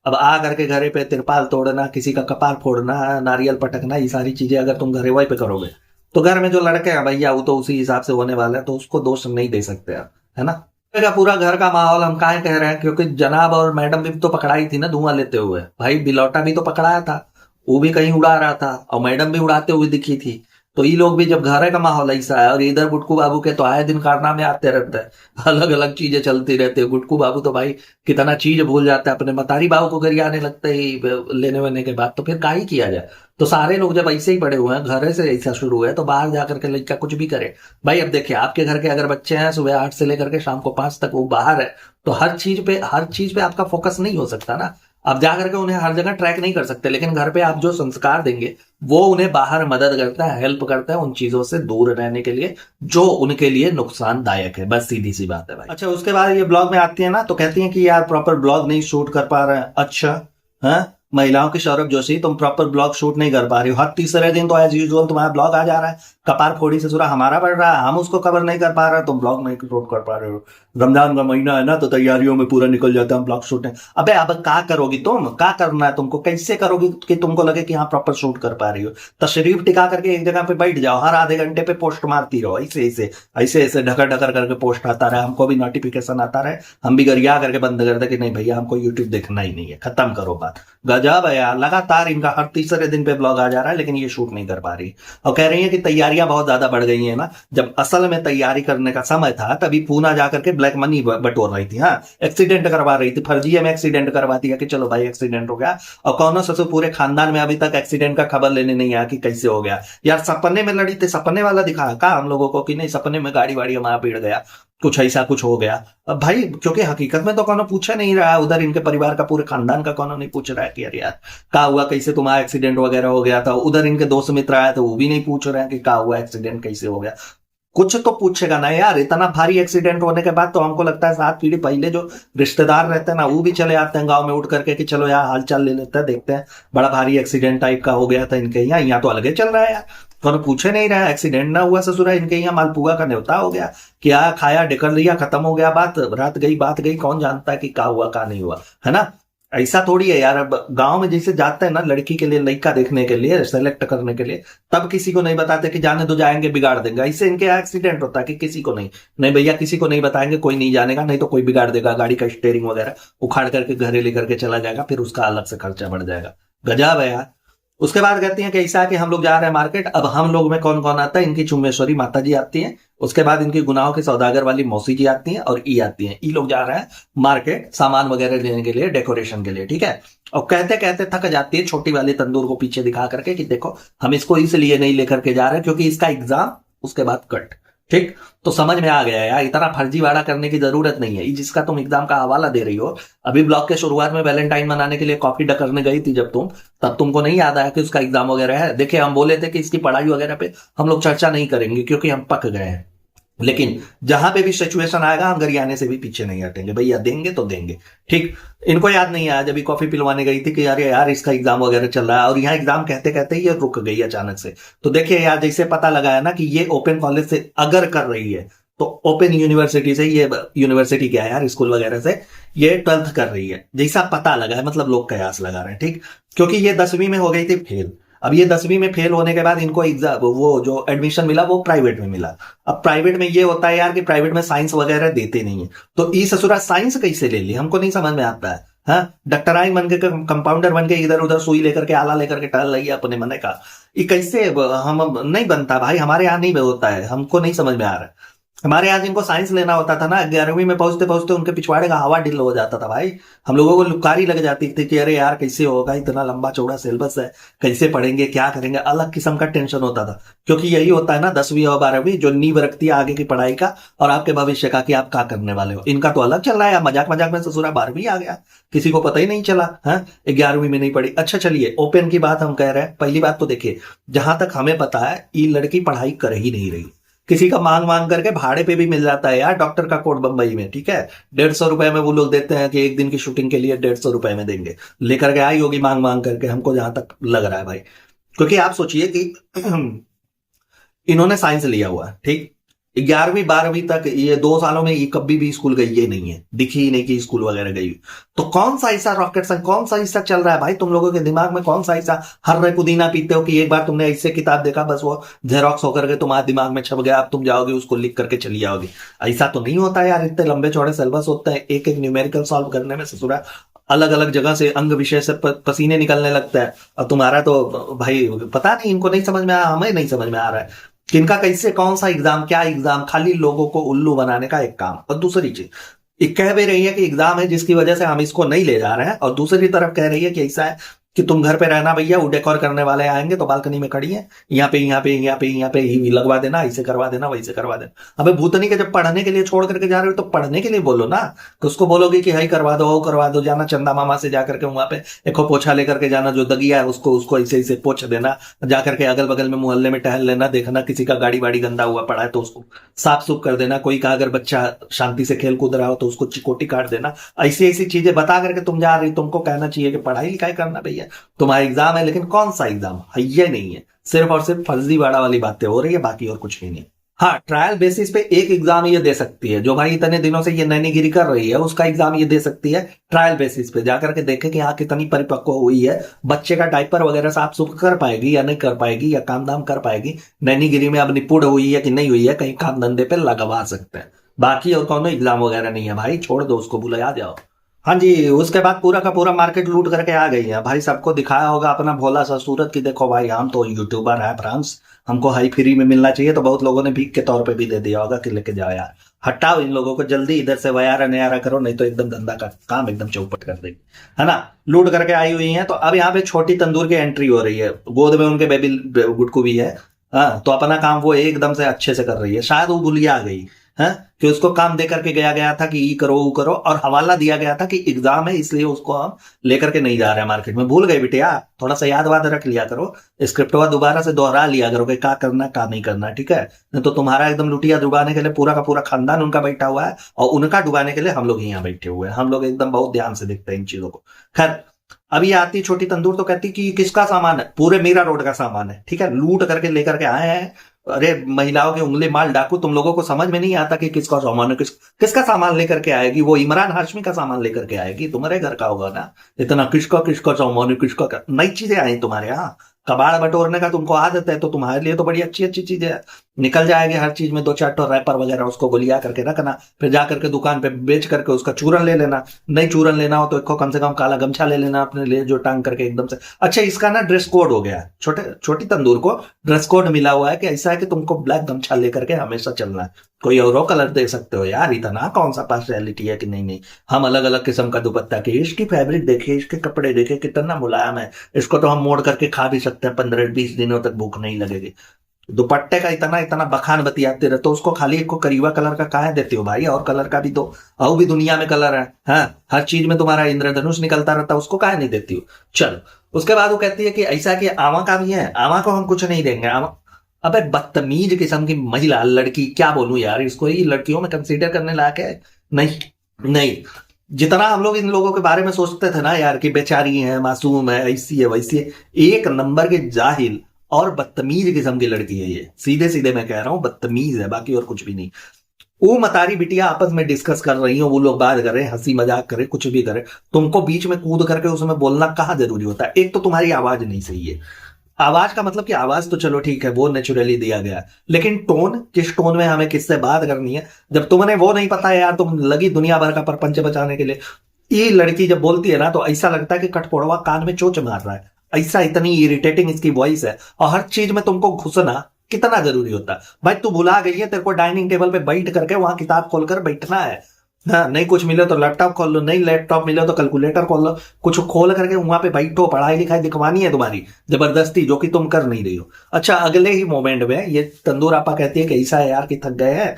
अब आ करके घरे पे तिरपाल तोड़ना, किसी का कपार फोड़ना, नारियल पटकना, ये सारी चीजें अगर तुम घरे वही पे करोगे तो घर में जो लड़के हैं भैया वो तो उसी हिसाब से होने वाला है, तो उसको दोष नहीं दे सकते आप, है ना? पूरा घर का माहौल हम काहे कह रहे हैं, क्योंकि जनाब और मैडम भी तो पकड़ाई थी ना धुआं लेते हुए, भाई बिलौटा भी तो पकड़ाया था, वो भी कहीं उड़ा रहा था और मैडम भी उड़ाते हुए दिखी थी। तो ये लोग भी जब घर का माहौल ऐसा है, और इधर गुटकू बाबू के तो आए दिन कारनामे आते रहते हैं, अलग अलग चीजें चलती रहती है। गुटकू बाबू तो भाई कितना चीज भूल जाता है, अपने मतारी बाबू को गरिया आने लगते ही लेने वेने के बाद, तो फिर का ही किया जाए? तो सारे लोग जब ऐसे ही पड़े हुए हैं, घर से ऐसा शुरू है, तो बाहर जाकर के लड़का कुछ भी करे। भाई अब देखिए आपके घर के अगर बच्चे हैं सुबह 8 से लेकर के शाम को 5 तक वो बाहर है, तो हर चीज पे आपका फोकस नहीं हो सकता ना। आप जाकर के उन्हें हर जगह ट्रैक नहीं कर सकते, लेकिन घर पे आप जो संस्कार देंगे वो उन्हें बाहर मदद करता है, हेल्प करता है उन चीजों से दूर रहने के लिए जो उनके लिए नुकसानदायक है। बस सीधी सी बात है भाई। अच्छा, उसके बाद ये ब्लॉग में आती है ना, तो कहती है कि यार प्रॉपर ब्लॉग नहीं शूट कर पा रहे हैं। अच्छा, है महिलाओं की सौरभ जोशी, तुम प्रॉपर ब्लॉग शूट नहीं कर पा रही हो, हर तीसरे दिन तो एज यूजुअल तुम्हारा ब्लॉग आ जा रहा है, कपार फोड़ी से सूरा हमारा बढ़ रहा है, हम उसको कवर नहीं कर पा रहे, तुम ब्लॉग नहीं शूट कर पा रहे हो। रमजान का महीना है ना, तो तैयारियों में पूरा निकल जाता है ब्लॉग शूट। अबे अब क्या करोगी तुम, क्या करना है तुमको, कैसे करोगी कि तुमको लगे कि हाँ प्रॉपर शूट कर पा रही हो? तशरीफ टिका करके एक जगह पे बैठ जाओ, हर आधे घंटे पे पोस्ट मारती रहो, ऐसे ऐसे ढकर ढकर करके पोस्ट आता रहे, हमको भी नोटिफिकेशन आता रहे, हम भी गरिया करके बंद कर दे कि नहीं भैया हमको यूट्यूब देखना ही नहीं है, खत्म करो बात। गजब है यार, लगातार इनका हर तीसरे दिन पे ब्लॉग आ जा रहा है, लेकिन ये शूट नहीं कर पा रही। और कह रही है कि तैयारियां बहुत ज्यादा बढ़ गई है ना। जब असल में तैयारी करने का समय था तभी पूना जाकर के ब्लैक मनी बटोर रही थी, हाँ एक्सीडेंट करवा रही थी, फर्जी में एक्सीडेंट करवा दिया कि चलो भाई एक्सीडेंट हो गया। और कौन सा पूरे खानदान में अभी तक एक्सीडेंट का खबर लेने नहीं आया कि कैसे हो गया। यार सपने में लड़ी थी, सपने वाला दिखा का हम लोगों को कि नहीं सपने में गाड़ी वाड़ी हमारा पीड़ गया, कुछ ऐसा कुछ हो गया। अब भाई क्योंकि हकीकत में तो कौन पूछा नहीं रहा, उधर इनके परिवार का पूरे खानदान का कौन नहीं पूछ रहा है कि यार क्या हुआ, कैसे तुम्हारा एक्सीडेंट वगैरह हो गया था। उधर इनके दोस्त मित्र आया तो वो भी नहीं पूछ रहे हैं कि क्या हुआ, एक्सीडेंट कैसे हो गया। कुछ तो पूछेगा ना यार, इतना भारी एक्सीडेंट होने के बाद तो हमको लगता है 7 पीढ़ी पहले जो रिश्तेदार रहते हैं ना वो भी चले आते हैं गांव में उठ करके कि चलो यार हाल चाल ले लेते हैं, देखते हैं बड़ा भारी एक्सीडेंट टाइप का हो गया था इनके यहाँ तो अलगे चल रहा है यार, तो पूछे नहीं रहा। एक्सीडेंट ना हुआ ससुरा, इनके यहाँ मालपुआ का न्योता हो गया, क्या खाया ढकर लिया, खत्म हो गया बात, रात गई कौन जानता है कि क्या हुआ क्या नहीं हुआ, है ना। ऐसा थोड़ी है यार, अब गांव में जैसे जाते हैं ना लड़की के लिए, लड़का देखने के लिए, सेलेक्ट करने के लिए, तब किसी को नहीं बताते कि जाने दो जाएंगे बिगाड़ देंगे। ऐसे इनके यहाँ एक्सीडेंट होता है कि किसी को नहीं भैया किसी को नहीं बताएंगे, कोई नहीं जानेगा, नहीं तो कोई बिगाड़ देगा, गाड़ी का स्टेयरिंग वगैरह उखाड़ करके घरे लेकर के चला जाएगा, फिर उसका अलग से खर्चा बढ़ जाएगा। गजब है यार। उसके बाद कहती हैं कि ऐसा है कि हम लोग जा रहे हैं मार्केट। अब हम लोग में कौन कौन आता है, इनकी चुम्बेश्वरी माता जी आती हैं, उसके बाद इनकी गुनाहों की सौदागर वाली मौसी जी आती हैं, और ई आती हैं। ई लोग जा रहे हैं मार्केट सामान वगैरह लेने के लिए, डेकोरेशन के लिए, ठीक है। और कहते कहते थक जाती है छोटी वाली तंदूर को पीछे दिखा करके कि देखो हम इसको इसलिए नहीं लेकर के जा रहे क्योंकि इसका एग्जाम उसके बाद कट, ठीक। तो समझ में आ गया यार, इतना फर्जीवाड़ा करने की जरूरत नहीं है। जिसका तुम एग्जाम का हवाला दे रही हो, अभी ब्लॉग के शुरुआत में वैलेंटाइन मनाने के लिए कॉफी करने गई थी जब तुम, तब तुमको नहीं याद आया कि उसका एग्जाम वगैरह है। देखिए हम बोले थे कि इसकी पढ़ाई वगैरह पे हम लोग चर्चा नहीं करेंगे क्योंकि हम पक गए हैं, लेकिन जहां पे भी सिचुएशन आएगा हम गरियाने से भी पीछे नहीं हटेंगे, भैया देंगे तो देंगे, ठीक। इनको याद नहीं आया जब कॉफी पिलवाने गई थी कि अरे यार इसका एग्जाम वगैरह चल रहा है, और यहाँ एग्जाम कहते कहते ही ये रुक गई अचानक से। तो देखिए यार, जैसे पता लगा है ना कि ये ओपन कॉलेज से अगर कर रही है तो ओपन यूनिवर्सिटी से, ये यूनिवर्सिटी क्या है यार, स्कूल वगैरह से ये 12th कर रही है, जैसा पता लगा है, मतलब लोग कयास लगा रहे हैं, ठीक। क्योंकि ये 10वीं में हो गई थी फेल। अब ये 10वीं में फेल होने के बाद इनको एग्जाम, वो जो एडमिशन मिला वो प्राइवेट में मिला। अब प्राइवेट में ये होता है यार कि प्राइवेट में साइंस वगैरह देते नहीं है, तो ई ससुरा साइंस कैसे ले ली, हमको नहीं समझ में आता है। हाँ, डॉक्टराइन बन के, कंपाउंडर बन के इधर उधर सुई लेकर के, आला लेकर के टहल रही है अपने मन का। ये कैसे, हम नहीं बनता भाई, हमारे यहाँ नहीं होता है, हमको नहीं समझ में आ रहा है। हमारे यहाँ जिनको साइंस लेना होता था ना, 11वीं में पहुंचते पहुंचते उनके पिछवाड़े का हवा ढिल हो जाता था भाई। हम लोगों को लुकारी लग जाती थी कि अरे यार कैसे होगा, इतना लंबा चौड़ा सिलेबस है, कैसे पढ़ेंगे, क्या करेंगे, अलग किस्म का टेंशन होता था। क्योंकि यही होता है ना 10वीं और 12वीं, जो नींव रखती है आगे की पढ़ाई का और आपके भविष्य का कि आप क्या करने वाले हो। इनका तो अलग चल रहा है, मजाक मजाक में ससुरा 12वीं आ गया, किसी को पता ही नहीं चला। हाँ, 11वीं में नहीं पढ़ी। अच्छा चलिए, ओपन की बात हम कह रहे हैं। पहली बात तो देखिए, जहां तक हमें पता है ये लड़की पढ़ाई कर ही नहीं रही, किसी का मांग मांग करके भाड़े पे भी मिल जाता है यार, डॉक्टर का कोट बंबई में, ठीक है। 150 रुपए में वो लोग देते हैं कि एक दिन की शूटिंग के लिए 150 रुपए में देंगे, लेकर के आई होगी मांग मांग करके, हमको जहां तक लग रहा है भाई। क्योंकि आप सोचिए कि इन्होंने साइंस लिया हुआ है, ठीक। 11वीं 12वीं तक ये 2 सालों में ये कभी भी स्कूल गई ये नहीं है, दिखी ही नहीं कि स्कूल वगैरह गई। तो कौन सा ऐसा रॉकेट साइंस, कौन सा ऐसा चल रहा है भाई तुम लोगों के दिमाग में, कौन सा ऐसा हर पुदीना पीते हो कि एक बार तुमने ऐसे किताब देखा, बस वो जेरोक्स होकर के तुम्हारे दिमाग में छप गया, अब तुम जाओगे उसको लिख करके चली आओगे। ऐसा तो नहीं होता यार, इतने लंबे चौड़े सिलेबस होते हैं, एक एक न्यूमेरिकल सॉल्व करने में ससुरा अलग अलग जगह से अंग विषय से पसीने निकलने लगता है। और तुम्हारा तो भाई पता नहीं, इनको नहीं समझ में आ, हमें नहीं समझ में आ रहा है किनका कैसे, कौन सा एग्जाम, क्या एग्जाम, खाली लोगों को उल्लू बनाने का एक काम। और दूसरी चीज, एक कह भी रही है कि एग्जाम है जिसकी वजह से हम इसको नहीं ले जा रहे हैं, और दूसरी तरफ कह रही है कि ऐसा है कि तुम घर पे रहना भैया, वो डेकोर करने वाले आएंगे तो बालकनी में खड़ी है, यहाँ पे यहाँ पे यहाँ पे यहाँ पे ही लगवा देना, ऐसे करवा देना, वैसे करवा देना। अबे भूतनी के जब पढ़ने के लिए छोड़ करके जा रहे हो तो पढ़ने के लिए बोलो ना, तो उसको बोलोगे कि हाई करवा दो, वो करवा दो, जाना चंदा मामा से जाकर के वहां पे एक पोछा लेकर के जाना, जो दगिया है उसको उसको ऐसे ऐसे पोछ देना, जाकर के अगल बगल में मोहल्ले में टहल लेना, देखना किसी का गाड़ी वाड़ी गंदा हुआ पड़ा है तो उसको साफ सुफ कर देना, कोई का अगर बच्चा शांति से खेल कूद रहा हो तो उसको चिकोटी काट देना। ऐसी ऐसी चीजें बता करके तुम जा रही, तुमको कहना चाहिए कि पढ़ाई लिखाई करना भैया, तुम्हारा एग्जाम है, लेकिन कौन सा एग्जाम है ये नहीं है, सिर्फ और सिर्फ फर्जीवाड़ा वाली बातें हो रही है, बाकी और कुछ भी नहीं। हाँ, ट्रायल बेसिस पे एक एग्जाम ये दे सकती है, जो भाई इतने दिनों से ये नैनीगिरी कर रही है उसका एग्जाम ये दे सकती है ट्रायल बेसिस पे, जाकर के देखे कि हाँ कितनी परिपक्व हुई है, बच्चे का डायपर वगैरह साफ सुफ कर पाएगी या नहीं कर पाएगी, या काम धाम कर पाएगी, नैनीगिरी में अब निपुण हुई है कि नहीं हुई है, कहीं काम धंधे पे लगवा सकते हैं। बाकी और कौन एग्जाम वगैरह नहीं है भाई, छोड़ दो उसको, बुला जाओ। हाँ जी, उसके बाद पूरा का पूरा मार्केट लूट करके आ गई है भाई। सबको दिखाया होगा अपना भोला सा सूरत की, देखो भाई हम तो यूट्यूबर है फ्रांस, हमको हाई फ्री में मिलना चाहिए, तो बहुत लोगों ने भीख के तौर पे भी दे दिया होगा कि लेके जाओ यार, हटाओ इन लोगों को जल्दी इधर से, वयारा नयारा करो, नहीं तो एकदम धंधा का काम एकदम चौपट कर देगी, है ना। लूट करके आई हुई है। तो अब यहाँ पे छोटी तंदूर की एंट्री हो रही है, गोद में उनके बेबी गुटकू भी है। हाँ, तो अपना काम वो एकदम से अच्छे से कर रही है, शायद वो भूलिया आ गई है कि उसको काम दे करके गया था कि ये करो वो करो, और हवाला दिया गया था कि एग्जाम है इसलिए उसको हम लेकर के नहीं जा रहे हैं मार्केट में। भूल गए बिटिया, थोड़ा सा याद वाद रख लिया करो, स्क्रिप्ट दोबारा से दोहरा लिया करो कि क्या करना क्या नहीं करना, ठीक है। नहीं तो तुम्हारा एकदम लुटिया डुबाने के लिए पूरा का पूरा खानदान उनका बैठा हुआ है, और उनका डुबाने के लिए हम लोग यहाँ बैठे हुए हैं। हम लोग एकदम बहुत ध्यान से देखते हैं इन चीजों को। खैर, अभी आती छोटी तंदूर तो कहती कि किसका सामान है, पूरे मीरा रोड का सामान है, ठीक है, लूट करके लेकर के आए हैं। अरे महिलाओं के उंगली माल डाकू, तुम लोगों को समझ में नहीं आता कि किसका सामान है, किसका सामान लेकर के आएगी, वो इमरान हाशमी का सामान लेकर के आएगी, तुम्हारे घर का होगा ना, इतना किसका सामान है, किसका नई चीजें आई तुम्हारे यहाँ, कबाड़ बटोरने का तुमको आदत है, तो तुम्हारे लिए तो बड़ी अच्छी अच्छी चीजें है। निकल जाएगी हर चीज में 2-4 तो रैपर वगैरह उसको गोलिया करके रखना, फिर जा करके दुकान पे बेच करके उसका चूरन ले लेना। नहीं चूरन लेना हो तो एक कम से कम काला गमछा ले लेना अपने लिए, जो टांग करके एकदम से। अच्छा, इसका ना ड्रेस कोड हो गया, छोटी तंदूर को ड्रेस कोड मिला हुआ है कि ऐसा है कि तुमको ब्लैक गमछा लेकर के हमेशा चलना है। कोई और कलर दे सकते हो यार, इतना कौन सा पार्शियलिटी है कि नहीं नहीं, हम अलग अलग किस्म का दुपट्टा की, इसकी फैब्रिक देखिए, इसके कपड़े देखिए कितना मुलायम है, इसको तो हम मोड़ करके खा भी सकते हैं, 15-20 दिनों तक भूख नहीं लगेगी। दुपट्टे का इतना इतना बखान बतियाते रहे तो उसको खाली एक को करीवा कलर का काहे देते हो भाई, और कलर का भी दो। और भी दुनिया में कलर है, हाँ, हर चीज में तुम्हारा इंद्रधनुष निकलता रहता है, उसको काहे नहीं देती हो। चलो, उसके बाद वो कहती है कि ऐसा कि आवा का भी है, आवा को हम कुछ नहीं देंगे। आवा, अबे बदतमीज किस्म की महिला, लड़की, क्या बोलूं यार इसको, ये लड़कियों में कंसीडर करने लायक है? नहीं नहीं, जितना हम लोग इन लोगों के बारे में सोचते थे ना यार कि बेचारी है, मासूम है, ऐसी है वैसी है, एक नंबर के जाहिल और बदतमीज किस्म की लड़की है ये, सीधे सीधे मैं कह रहा हूं, बदतमीज है, बाकी और कुछ भी नहीं। वो मतारी बिटिया आपस में डिस्कस कर रही हो, वो लोग बात कर रहे हैं, हंसी मजाक करे, कुछ भी करे, तुमको बीच में कूद करके उसमें बोलना कहाँ जरूरी होता है? एक तो तुम्हारी आवाज नहीं सही है। आवाज का मतलब कि आवाज तो चलो ठीक है, वो नेचुरली दिया गया है, लेकिन टोन, किस टोन में हमें किससे बात करनी है, जब तुम्हें वो नहीं पता है यार, तुम लगी दुनिया भर का परपंच बचाने के लिए। ये लड़की जब बोलती है ना तो ऐसा लगता है कि कठफोड़वा कान में चोच मार रहा है, ऐसा इतनी इरिटेटिंग इसकी वॉइस है। और हर चीज में तुमको घुसना कितना जरूरी होता है भाई? तू भुला गई है, तेरे को डाइनिंग टेबल पे बैठ करके वहां किताब खोलकर बैठना है। हाँ, नहीं कुछ मिले तो लैपटॉप खोल लो, नहीं लैपटॉप मिले तो कैलकुलेटर खोल लो, कुछ खोल करके वहां पे बैठो, पढ़ाई लिखाई दिखवानी है तुम्हारी जबरदस्ती, जो कि तुम कर नहीं रही हो। अच्छा, अगले ही मोमेंट में ये तंदूर आपा कहती है कि ऐसा है यार कि थक गए हैं,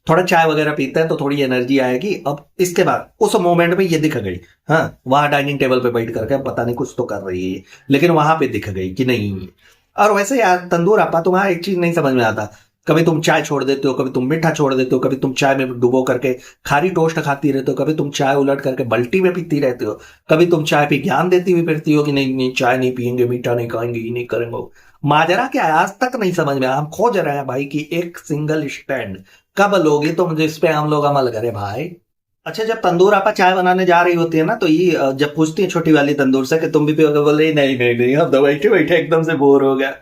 थोड़ा चाय वगैरह पीते हैं तो थोड़ी एनर्जी आएगी। अब इसके बाद उस मोमेंट में ये दिख गई, हाँ, वहां डाइनिंग टेबल पे बैठ करके पता नहीं कुछ तो कर रही है, लेकिन वहां पे दिख गई कि नहीं। और वैसे यार तंदूर आपा, तुम्हारा एक चीज नहीं समझ में आता, कभी तुम चाय छोड़ देते हो, कभी तुम मीठा छोड़ देते हो, कभी तुम चाय में डुबो करके खारी टोस्ट खाती रहते हो, कभी तुम चाय उलट करके बल्टी में पीती रहते हो, कभी तुम चाय पे ज्ञान देती हुई फिरती हो कि नहीं नहीं चाय नहीं पियेंगे, मीठा नहीं खाएंगे, ये नहीं करेंगे। माजरा क्या है, आज तक नहीं समझ में आया। हम खोज रहे हैं भाई कि एक सिंगल स्टैंड कब लोगे तुम जिस पे हम लोग अमल करें भाई। अच्छा, जब तंदूर आपा चाय बनाने जा रही होती है ना तो ये जब पूछती है छोटी वाली तंदूर से कि तुम भी पियोगे, बोले नहीं नहीं नहीं, हम तो बैठे बैठे एकदम से बोर हो गया।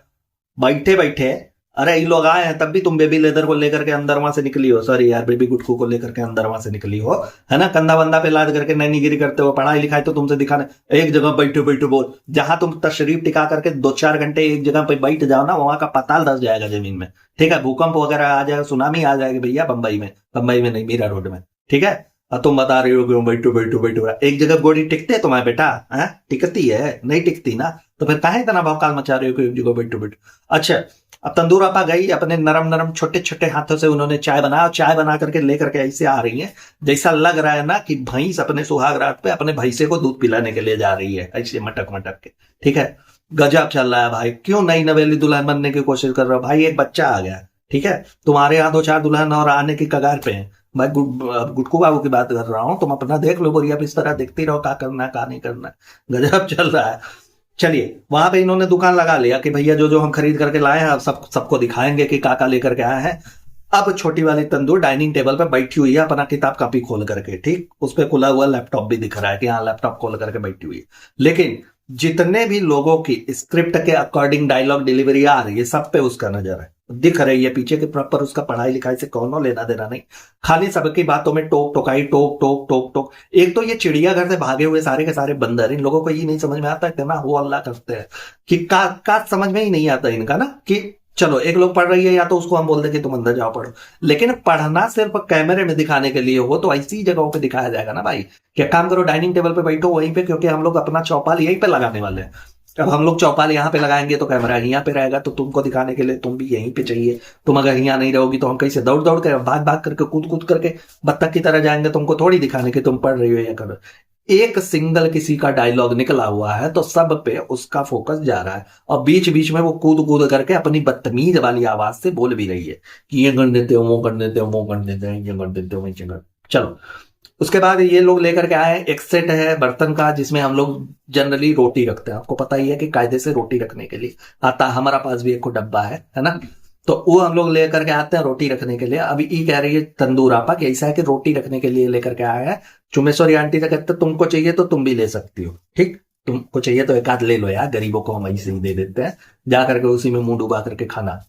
बैठे बैठे, अरे ये लोग आए हैं तब भी तुम बेबी लेदर को लेकर के अंदर वहां से निकली हो, सॉरी यार, बेबी गुटकू को लेकर के अंदर वहां से निकली हो, है ना, कंधा बंदा पे लाद करके नैनीगिरी करते हो। पढ़ाई लिखाई तो तुमसे दिखाने, एक जगह बैठो बैठो बोल, जहां तुम तशरीफ टिका करके 2-4 घंटे एक जगह पे बैठ जाओ ना, वहां का पताल धस जाएगा जमीन में। ठीक है, भूकंप वगैरह आ जाएगा, सुनामी आ जाएगी भैया, बंबई में नहीं, मीरा रोड में। ठीक है, और तुम बता रही हो कि बैठो बैठो बैठो, एक जगह गोली टिकते है तुम्हारे बेटा? है, टिकती है? नहीं टिकती ना, तो फिर काहे इतना भौकाल मचा रहे हो कि एक जगह बैठो बैठो। अच्छा, अब तंदूर आपा गई, अपने नरम नरम छोटे छोटे हाथों से उन्होंने चाय बनाया, चाय बना करके लेकर के ऐसे आ रही है जैसा लग रहा है ना कि भैंस अपने सुहाग रात पे अपने भैंसे को दूध पिलाने के लिए जा रही है, ऐसे मटक मटक के। ठीक है, गजब चल रहा है भाई, क्यों नई नवेली दुल्हन बनने की कोशिश कर रहे हो भाई? एक बच्चा आ गया, ठीक है, तुम्हारे यहाँ 2-4 दुल्हन और आने की कगार पे है भाई। गुटकू बाबू की बात कर रहा हूं, तुम अपना देख लो, बोरिया इस तरह देखती रहो, क्या करना है क्या नहीं करना है, गजब चल रहा है। चलिए, वहां पे इन्होंने दुकान लगा लिया कि भैया जो जो हम खरीद करके लाए हैं अब सबको दिखाएंगे कि काका लेकर के आए हैं। अब छोटी वाली तंदूर डाइनिंग टेबल पे बैठी हुई है, अपना किताब कॉपी खोल करके, ठीक, उस पर खुला हुआ लैपटॉप भी दिख रहा है कि हाँ लैपटॉप खोल करके बैठी हुई है। लेकिन जितने भी लोगों की स्क्रिप्ट के अकॉर्डिंग डायलॉग डिलीवरी आ रही है, सब पे उसका नजर है, दिख रही है पीछे के प्रॉपर, उसका पढ़ाई लिखाई से कौन लेना देना नहीं, खाली सबकी बातों में टोक टोकाई, टोक टोक टोक टोक। एक तो ये चिड़ियाघर से भागे हुए सारे के सारे बंदर, इन लोगों को ये नहीं समझ में आता, इतना हो अल्लाह करते हैं कि का समझ में ही नहीं आता इनका ना, कि चलो एक लोग पढ़ रही है या तो उसको हम बोल दें कि तुम अंदर जाओ पढ़ो, लेकिन पढ़ना सिर्फ कैमरे में दिखाने के लिए हो तो ऐसी जगहों पे दिखाया जाएगा ना भाई। क्या काम करो, डाइनिंग टेबल पे बैठो वहीं पे, क्योंकि हम लोग अपना चौपाल यहीं पे लगाने वाले हैं। अब हम लोग चौपाल यहाँ पे लगाएंगे तो कैमरा यहाँ पे रहेगा, तो तुमको दिखाने के लिए तुम भी यहीं पे चाहिए। तुम अगर यहाँ नहीं रहोगी तो हम कैसे दौड़ दौड़ कर, भाग भाग करके, कूद कूद करके बत्तख की तरह जाएंगे, तुमको थोड़ी दिखाने की तुम पढ़ रही हो या कर। एक सिंगल किसी का डायलॉग निकला हुआ है तो सब पे उसका फोकस जा रहा है, और बीच बीच में वो कूद कूद करके अपनी बदतमीज वाली आवाज से बोल भी रही है कि ये कर देते हो, वो कर देते हो, वो कर देते हैं, ये कर देते हो, वही कर। चलो, उसके बाद ये लोग लेकर के आए एक सेट है बर्तन का, जिसमें हम लोग जनरली रोटी रखते हैं। आपको पता ही है कि कायदे से रोटी रखने के लिए आता, हमारा पास भी एक डब्बा है ना, तो वो हम लोग लेकर के आते हैं रोटी रखने के लिए। अभी ये कह रही है तंदूर आपा कि ऐसा है कि रोटी रखने के लिए लेकर के आया है। चुमेश्वरी आंटी से कहते तुमको चाहिए तो तुम भी ले सकती हो, ठीक, तुमको चाहिए तो एक आध ले लो यार, गरीबों को हम ऐसे ही दे देते हैं, जा करके उसी में मुंह डुबा करके खाना।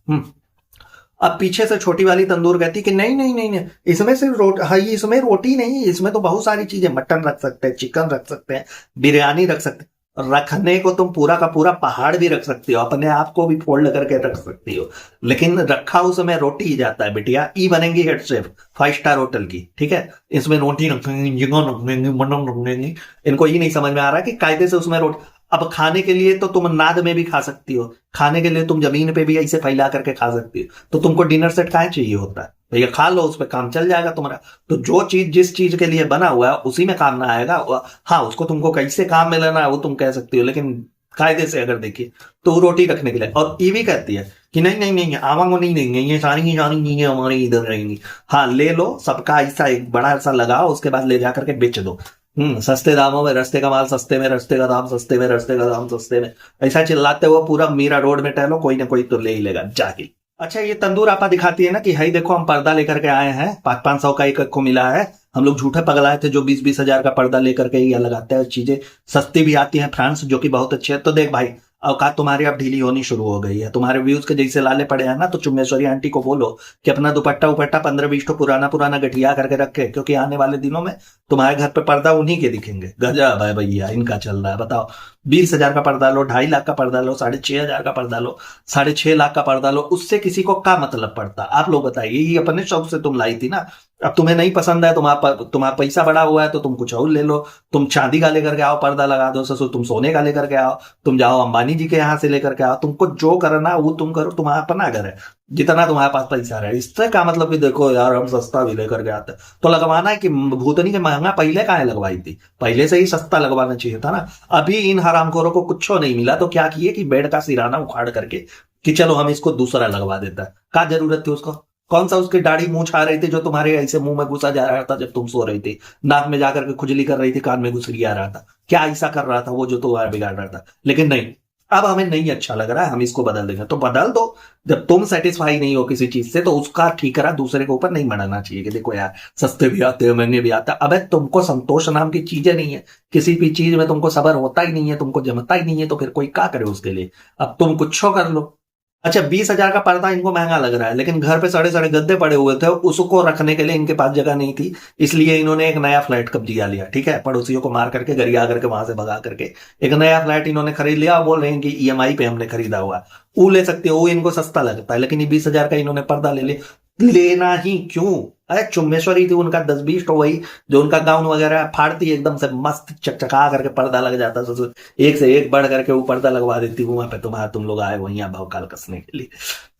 अब पीछे से छोटी वाली तंदूर कहती कि नहीं नहीं नहीं नहीं, इसमें सिर्फ रोटी, हाँ इसमें रोटी नहीं, इसमें तो बहुत सारी चीजें, मटन रख सकते हैं, चिकन रख सकते हैं, बिरयानी रख सकते हैं, रखने को तुम पूरा का पूरा पहाड़ भी रख सकती हो, अपने आप को भी फोल्ड करके रख सकती हो, लेकिन रखा उसमें रोटी ही जाता है बिटिया। ई बनेंगी हेड शेफ 5 स्टार होटल की, ठीक है, इसमें रोटी रखेंगे, चिकन रखेंगे, मटन रखेंगे, इनको ये नहीं समझ में आ रहा कि कायदे से उसमें रोटी। अब खाने के लिए तो तुम नाद में भी खा सकती हो, खाने के लिए तुम जमीन पे भी ऐसे फैला करके खा सकती हो, तो तुमको डिनर सेट काहे चाहिए होता है भैया, खा लो, उस पर काम चल जाएगा तुम्हारा। तो जो चीज जिस चीज के लिए बना हुआ है उसी में काम ना आएगा, हाँ उसको तुमको कैसे काम में लेना है वो तुम कह सकती हो, लेकिन कायदे से अगर देखिए तो वो रोटी रखने के लिए। और ये भी कहती है कि नहीं नहीं नहीं आवांगो नहीं देंगे, ये सारी की सारी चीजें हमारी इधर रहेंगी, हाँ ले लो, सबका ऐसा एक बड़ा सा लगाओ, उसके बाद ले जाकर के बेच दो, सस्ते दामों में, रस्ते का माल सस्ते में, रस्ते का दाम सस्ते में, रस्ते का दाम सस्ते में, ऐसा चिल्लाते हुए पूरा मीरा रोड में टहलो, कोई ना कोई तो ले ही लेगा जाके। अच्छा ये तंदूर आपा दिखाती है ना कि हाई देखो हम पर्दा लेकर के आए हैं, 500-500 का एक को मिला है, हम लोग झूठे पगलाए थे जो 20-20 हजार का पर्दा लेकर के ये लगाते हैं, चीजें सस्ती भी आती हैं फ्रांस, जो कि बहुत अच्छी है। तो देख भाई औकात तुम्हारी अब ढीली होनी शुरू हो गई है, तुम्हारे व्यूज के जैसे लाले पड़े हैं ना, तो चुम्बेश्वरी आंटी को बोलो कि अपना दुपट्टा उपट्टा 15-20 तो पुराना पुराना गठिया करके रखे, क्योंकि आने वाले दिनों में तुम्हारे घर पे पर्दा उन्हीं के दिखेंगे। गजब है भैया इनका चल रहा है, बताओ 20 हजार का पर्दा लो, 2.5 लाख का पर्दा लो, 6.5 हजार का पर्दा लो, 6.5 लाख का पर्दा लो, उससे किसी को क्या मतलब पड़ता? आप लोग बताइए, यही अपने शौक से तुम लाई थी ना, अब तुम्हें नहीं पसंद है, तुम्हारा पैसा बड़ा हुआ है तो तुम कुछ और ले लो, तुम चांदी का लेकर के आओ, पर्दा लगा दो ससुर, तुम सोने का लेकर के आओ, तुम जाओ अंबानी जी के यहाँ से लेकर के आओ, तुमको जो करना वो तुम करो, तुम्हारा अपना घर है, जितना तुम्हारे पास पैसा है। इससे क्या मतलब कि देखो यार हम सस्ता भी लेकर के आते, तो लगवाना है कि भूतनी के महंगा पहले काहे लगवाई थी, पहले से ही सस्ता लगवाना चाहिए था ना। अभी इन हरामखोरों को कुछ नहीं मिला तो क्या किए कि बेड का सिराना उखाड़ करके कि चलो हम इसको दूसरा लगवा देता है, क्या जरूरत थी उसको? कौन सा उसकी दाढ़ी मूंछ आ रही थी जो तुम्हारे ऐसे मुंह में घुसा जा रहा था जब तुम सो रही थी, नाक में जाकर के खुजली कर रही थी, कान में घुसरी आ रहा था, क्या ऐसा कर रहा था वो जो तुम्हारा बिगाड़ रहा था? लेकिन नहीं, अब हमें नहीं अच्छा लग रहा है, हम इसको बदल देंगे, तो बदल दो। जब तुम सेटिस्फाई नहीं हो किसी चीज से तो उसका ठीकरा दूसरे के ऊपर नहीं बनाना चाहिए कि देखो यार सस्ते भी आते हैं महंगे भी आता है। अबे तुमको संतोष नाम की चीजें नहीं है, किसी भी चीज में तुमको सबर होता ही नहीं है, तुमको जमता ही नहीं है, तो फिर कोई क्या करे उसके लिए? अब तुम कुछ कर लो। अच्छा 20 हजार का पर्दा इनको महंगा लग रहा है, लेकिन घर पे सड़े सड़े गद्दे पड़े हुए थे, उसको रखने के लिए इनके पास जगह नहीं थी, इसलिए इन्होंने एक नया फ्लैट कब्जिया लिया, ठीक है, पड़ोसियों को मार करके गरिया करके वहां से भगा करके एक नया फ्लैट इन्होंने खरीद लिया, और बोल रहे हैं कि ईएमआई पे हमने खरीदा हुआ। वो ले सकते हो, वो इनको सस्ता लगता है, लेकिन ये 20 हजार का इन्होंने पर्दा ले लिया। लेना ही क्यों? अरे चुम्बेश्वरी थी उनका 10-20 तो वही जो उनका गाउन वगैरह फाड़ती एकदम से मस्त चकचका करके पर्दा लग जाता, ससुर एक से एक बढ़ करके वो पर्दा लगवा देती, वहां पे तुम लोग आए वहीं भौकाल कसने के लिए।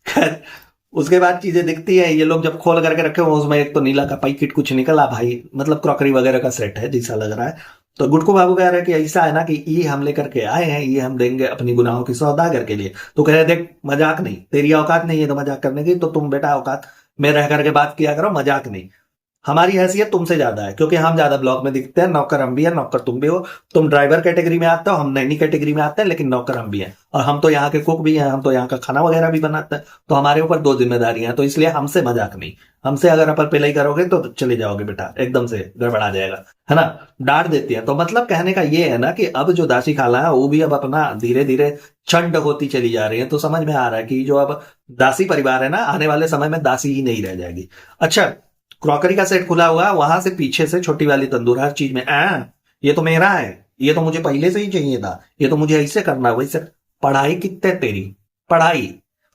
खैर उसके बाद चीजें दिखती है, ये लोग जब खोल करके रखे हो उसमें एक तो नीला का पैकेट कुछ निकला भाई, मतलब क्रॉकरी वगैरह का सेट है जैसा लग रहा है। तो गुटकू बाबू कह रहे हैं कि ऐसा है ना कि ये हम लेकर के आए हैं, ये हम देंगे अपनी गुनाहों की सौदागर के लिए। तो कह रहे देख मजाक नहीं, तेरी औकात नहीं है तो मजाक करने की, तो तुम बेटा औकात में रह करके बात किया करो, मजाक नहीं। हमारी हैसियत तुमसे ज्यादा है क्योंकि हम ज्यादा ब्लॉक में दिखते हैं, नौकर हम भी है, नौकर तुम भी हो, तुम ड्राइवर कैटेगरी में आते हो, हम नैनी कैटेगरी में आते हैं, लेकिन नौकर हम भी हैं, और हम तो यहाँ के कुक भी हैं, हम तो यहाँ का खाना वगैरह भी बनाते हैं, तो हमारे ऊपर 2 जिम्मेदारियां हैं, तो इसलिए हमसे मजाक नहीं। हमसे अगर अपन पिलाई करोगे तो चले जाओगे बेटा, एकदम से गड़बड़ा जाएगा, है ना, डांट देती है। तो मतलब कहने का ये है ना कि अब जो दासी खाला है वो भी अब अपना धीरे धीरे चंड होती चली जा रही है, तो समझ में आ रहा है कि जो अब दासी परिवार है ना, आने वाले समय में दासी ही नहीं रह जाएगी। अच्छा क्रॉकरी का सेट खुला हुआ, वहां से पीछे से छोटी वाली तंदूर, हर चीज में ये तो मेरा है, ये तो मुझे पहले से ही चाहिए था, ये तो मुझे ऐसे करना वैसे। पढ़ाई कितने तेरी पढ़ाई,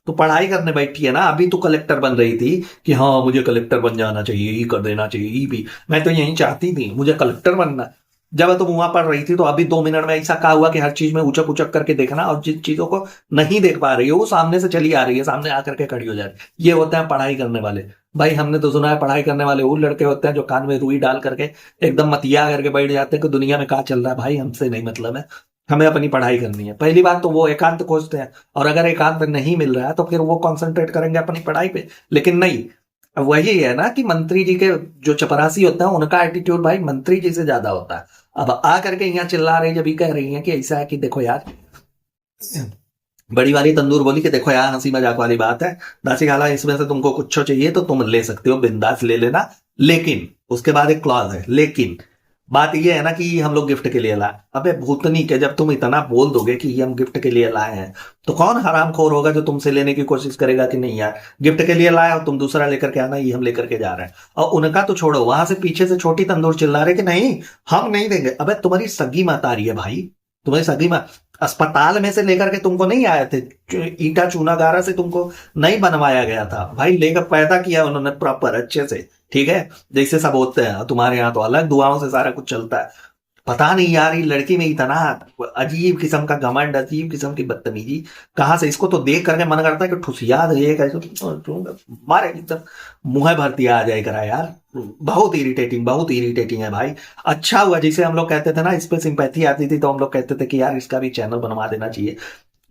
तो पढ़ाई करने बैठी है ना, अभी तो कलेक्टर बन रही थी कि हाँ मुझे कलेक्टर बन जाना चाहिए, ये कर देना चाहिए, ये भी मैं तो यही चाहती थी, मुझे कलेक्टर बनना। जब तुम वहां पढ़ रही थी तो अभी 2 मिनट में ऐसा कहा हुआ कि हर चीज में उचक उचक करके देखना, और जिन चीजों को नहीं देख पा रही हो वो सामने से चली आ रही है, सामने आकर के खड़ी हो जा रही है। ये होते हैं पढ़ाई करने वाले। भाई हमने तो सुना है पढ़ाई करने वाले वो लड़के होते हैं जो कान में रुई डाल करके एकदम मतिया करके बैठ जाते हैं कि दुनिया में क्या चल रहा है। भाई हमसे नहीं मतलब है, हमें अपनी पढ़ाई करनी है। पहली बात तो वो एकांत खोजते हैं, और अगर एकांत नहीं मिल रहा है तो फिर वो कॉन्सेंट्रेट करेंगे अपनी पढ़ाई पे। लेकिन नहीं, वही है ना कि मंत्री जी के जो चपरासी होते हैं उनका एटीट्यूड भाई मंत्री जी से ज्यादा होता है। अब आ करके यहाँ चिल्ला रही, जब ये कह रही है कि ऐसा है कि देखो यार, बड़ी वाली तंदूर बोली कि देखो यार हंसी मजाक वाली बात है, दासी खाला इसमें से तुमको कुछ चाहिए तो तुम ले सकते हो, बिंदास ले लेना, लेकिन उसके बाद एक क्लॉज है, लेकिन बात ये है ना कि हम लोग गिफ्ट के लिए लाए। अबे भूतनी के, जब तुम इतना बोल दोगे कि ये हम गिफ्ट के लिए लाए हैं, तो कौन हरामखोर होगा जो तुमसे लेने की कोशिश करेगा कि नहीं यार गिफ्ट के लिए लाए हो, तुम दूसरा लेकर के आना, ये हम लेकर के जा रहे हैं। और उनका तो छोड़ो, वहां से पीछे से छोटी तंदूर चिल्ला रहे कि नहीं हम नहीं देंगे। अबे तुम्हारी सगी माँ आ रही है भाई, तुम्हारी सगी माँ अस्पताल में से लेकर के तुमको नहीं आए थे, ईटा चूना गारा से तुमको नहीं बनवाया गया था भाई, लेकर पैदा किया उन्होंने प्रॉपर अच्छे से, ठीक है, जैसे सब होते हैं। तुम्हारे यहाँ तो अलग दुआओं से सारा कुछ चलता है। पता नहीं यार ये लड़की में इतना अजीब किस्म का घमंड, अजीब किस्म की बदतमीजी कहां से, इसको तो देख करके मन करता है कि ठुसिया दे कैसे मारे एकदम मुंह भरती आ जाए करा यार। बहुत इरिटेटिंग, बहुत इरिटेटिंग है भाई। अच्छा हुआ जिसे हम लोग कहते थे ना, इस पे सिंपैथी आती थी तो हम लोग कहते थे कि यार इसका भी चैनल बनवा देना चाहिए,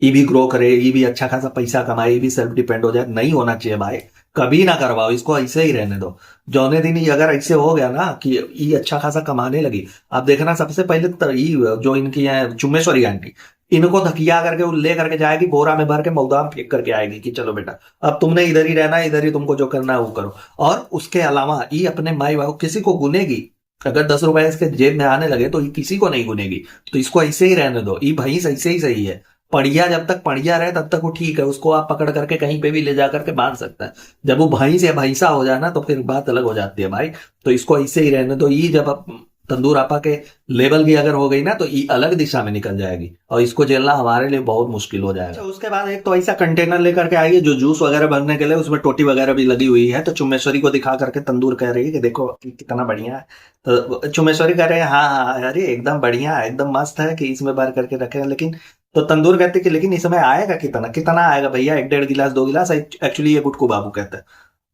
ये भी ग्रो करे, ये भी अच्छा खासा पैसा कमाए, ये भी सेल्फ डिपेंड हो जाए। नहीं होना चाहिए भाई, कभी ना करवाओ इसको, ऐसे ही रहने दो। जौने दिन ही अगर ऐसे हो गया ना कि ये अच्छा खासा कमाने लगी, आप देखना सबसे पहले तो ये जो इनकी है चुम्मेश्वरी आंटी, इनको धकिया करके वो ले करके जाएगी, बोरा में भर के मौदाम फेंक करके आएगी कि चलो बेटा अब तुमने इधर ही रहना है, इधर ही तुमको जो करना है वो करो। और उसके अलावा ये अपने माई बाप किसी को गुनेगी, अगर 10 रुपए इसके जेब में आने लगे तो ये किसी को नहीं गुनेगी, तो इसको ऐसे ही रहने दो। ये भैंस ऐसे ही सही है, पड़िया जब तक पड़िया रहे तब तक वो ठीक है, उसको आप पकड़ करके कहीं पे भी ले जा करके बांध सकता है। जब वो भैंस या भैंसा हो जाए ना तो फिर बात अलग हो जाती है भाई। तो इसको ऐसे ही रहने दो। ये जब तंदूर आपा के लेवल की अगर हो गई ना तो ये अलग दिशा में निकल जाएगी और इसको झेलना हमारे लिए बहुत मुश्किल हो जाएगा। अच्छा, उसके बाद एक तो ऐसा कंटेनर लेकर के आइए जो जूस वगैरह भरने के लिए, उसमें टोटी वगैरह भी लगी हुई है। तो चुम्मेश्वरी को दिखा करके तंदूर कह रही है कि देखो कितना बढ़िया है। तो चुम्मेश्वरी कह रहे हैं हाँ हाँ अरे एकदम बढ़िया है, एकदम मस्त है कि इसमें भर करके रखे हैं। लेकिन तो तंदूर कहते कि लेकिन इसमें आएगा कितना, कितना आएगा भैया, 1-1.5 गिलास 2 गिलास, एक्चुअली ये गुटकू बाबू कहते हैं।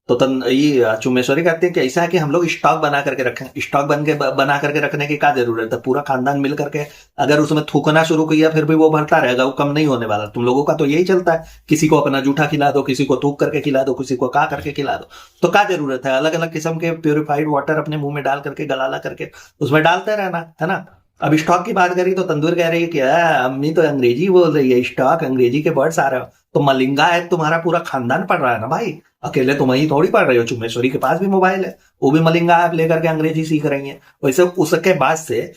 तो ये चुम्मेश्वरी कहते हैं कि ऐसा है कि हम लोग स्टॉक बना करके रखें। स्टॉक बना करके रखने की क्या जरूरत है, पूरा खानदान मिल करके अगर उसमें थूकना शुरू किया फिर भी वो भरता रहेगा, वो कम नहीं होने वाला। तुम लोगों का तो यही चलता है, किसी को अपना जूठा खिला दो, किसी को थूक करके खिला दो, किसी को का करके खिला दो। तो क्या जरूरत है अलग अलग किस्म के प्योरीफाइड वाटर अपने मुंह में डाल करके गलाला करके उसमें डालते रहना, है ना। अब स्टॉक की बात करी तो तंदूर कह रही है कि अम्मी तो अंग्रेजी बोल रही है, स्टॉक अंग्रेजी के वर्ड्स आ रहे हो। तो मलिंगा है तुम्हारा पूरा खानदान पढ़ रहा है ना भाई, अकेले तुम ही थोड़ी पढ़ रहे हो। चुम्मेश्वरी के पास भी मोबाइल है, वो भी मलिंगा ऐप लेकर के अंग्रेजी सीख रही है। वैसे उसके बाद से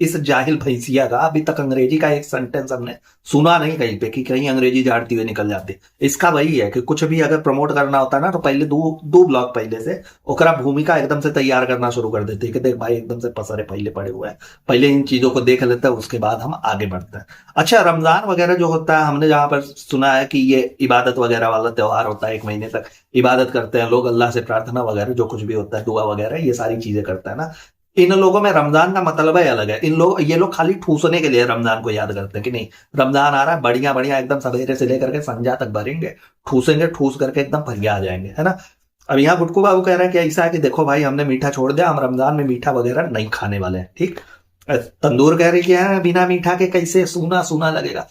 इस जाहिल भैंसिया का अभी तक अंग्रेजी का एक सेंटेंस हमने सुना नहीं कहीं पे कि कहीं अंग्रेजी झाड़ती हुई निकल जाती। इसका वही है कि कुछ भी अगर प्रमोट करना होता है ना तो पहले दो ब्लॉग पहले से ओकरा भूमिका एकदम से तैयार करना शुरू कर देते कि देख भाई एकदम से पसरे पहले पड़े हुए हैं, पहले इन चीजों को देख लेते हैं उसके बाद हम आगे बढ़ते हैं। अच्छा, रमजान वगैरह जो होता है हमने जहां पर सुना है कि ये इबादत वगैरह वाला त्योहार होता है, 1 महीने तक इबादत करते हैं लोग, अल्लाह से प्रार्थना वगैरह जो कुछ भी होता है, दुआ वगैरह ये सारी चीजें करते हैं ना। इन लोगों में रमजान का मतलब ही अलग है। ये लोग खाली ठूसने के लिए रमजान को याद करते हैं कि नहीं रमजान आ रहा है, बढ़िया बढ़िया एकदम सवेरे से लेकर के संध्या तक भरेंगे, ठूसेंगे, ठूस करके एकदम भरिया आ जाएंगे, है ना। अब यहाँ गुटकू बाबू कह रहे हैं कि ऐसा है कि देखो भाई हमने मीठा छोड़ दिया, हम रमजान में मीठा वगैरह नहीं खाने वाले हैं, ठीक। तंदूर कह रही है बिना मीठा के कैसे सूना सूना लगेगा।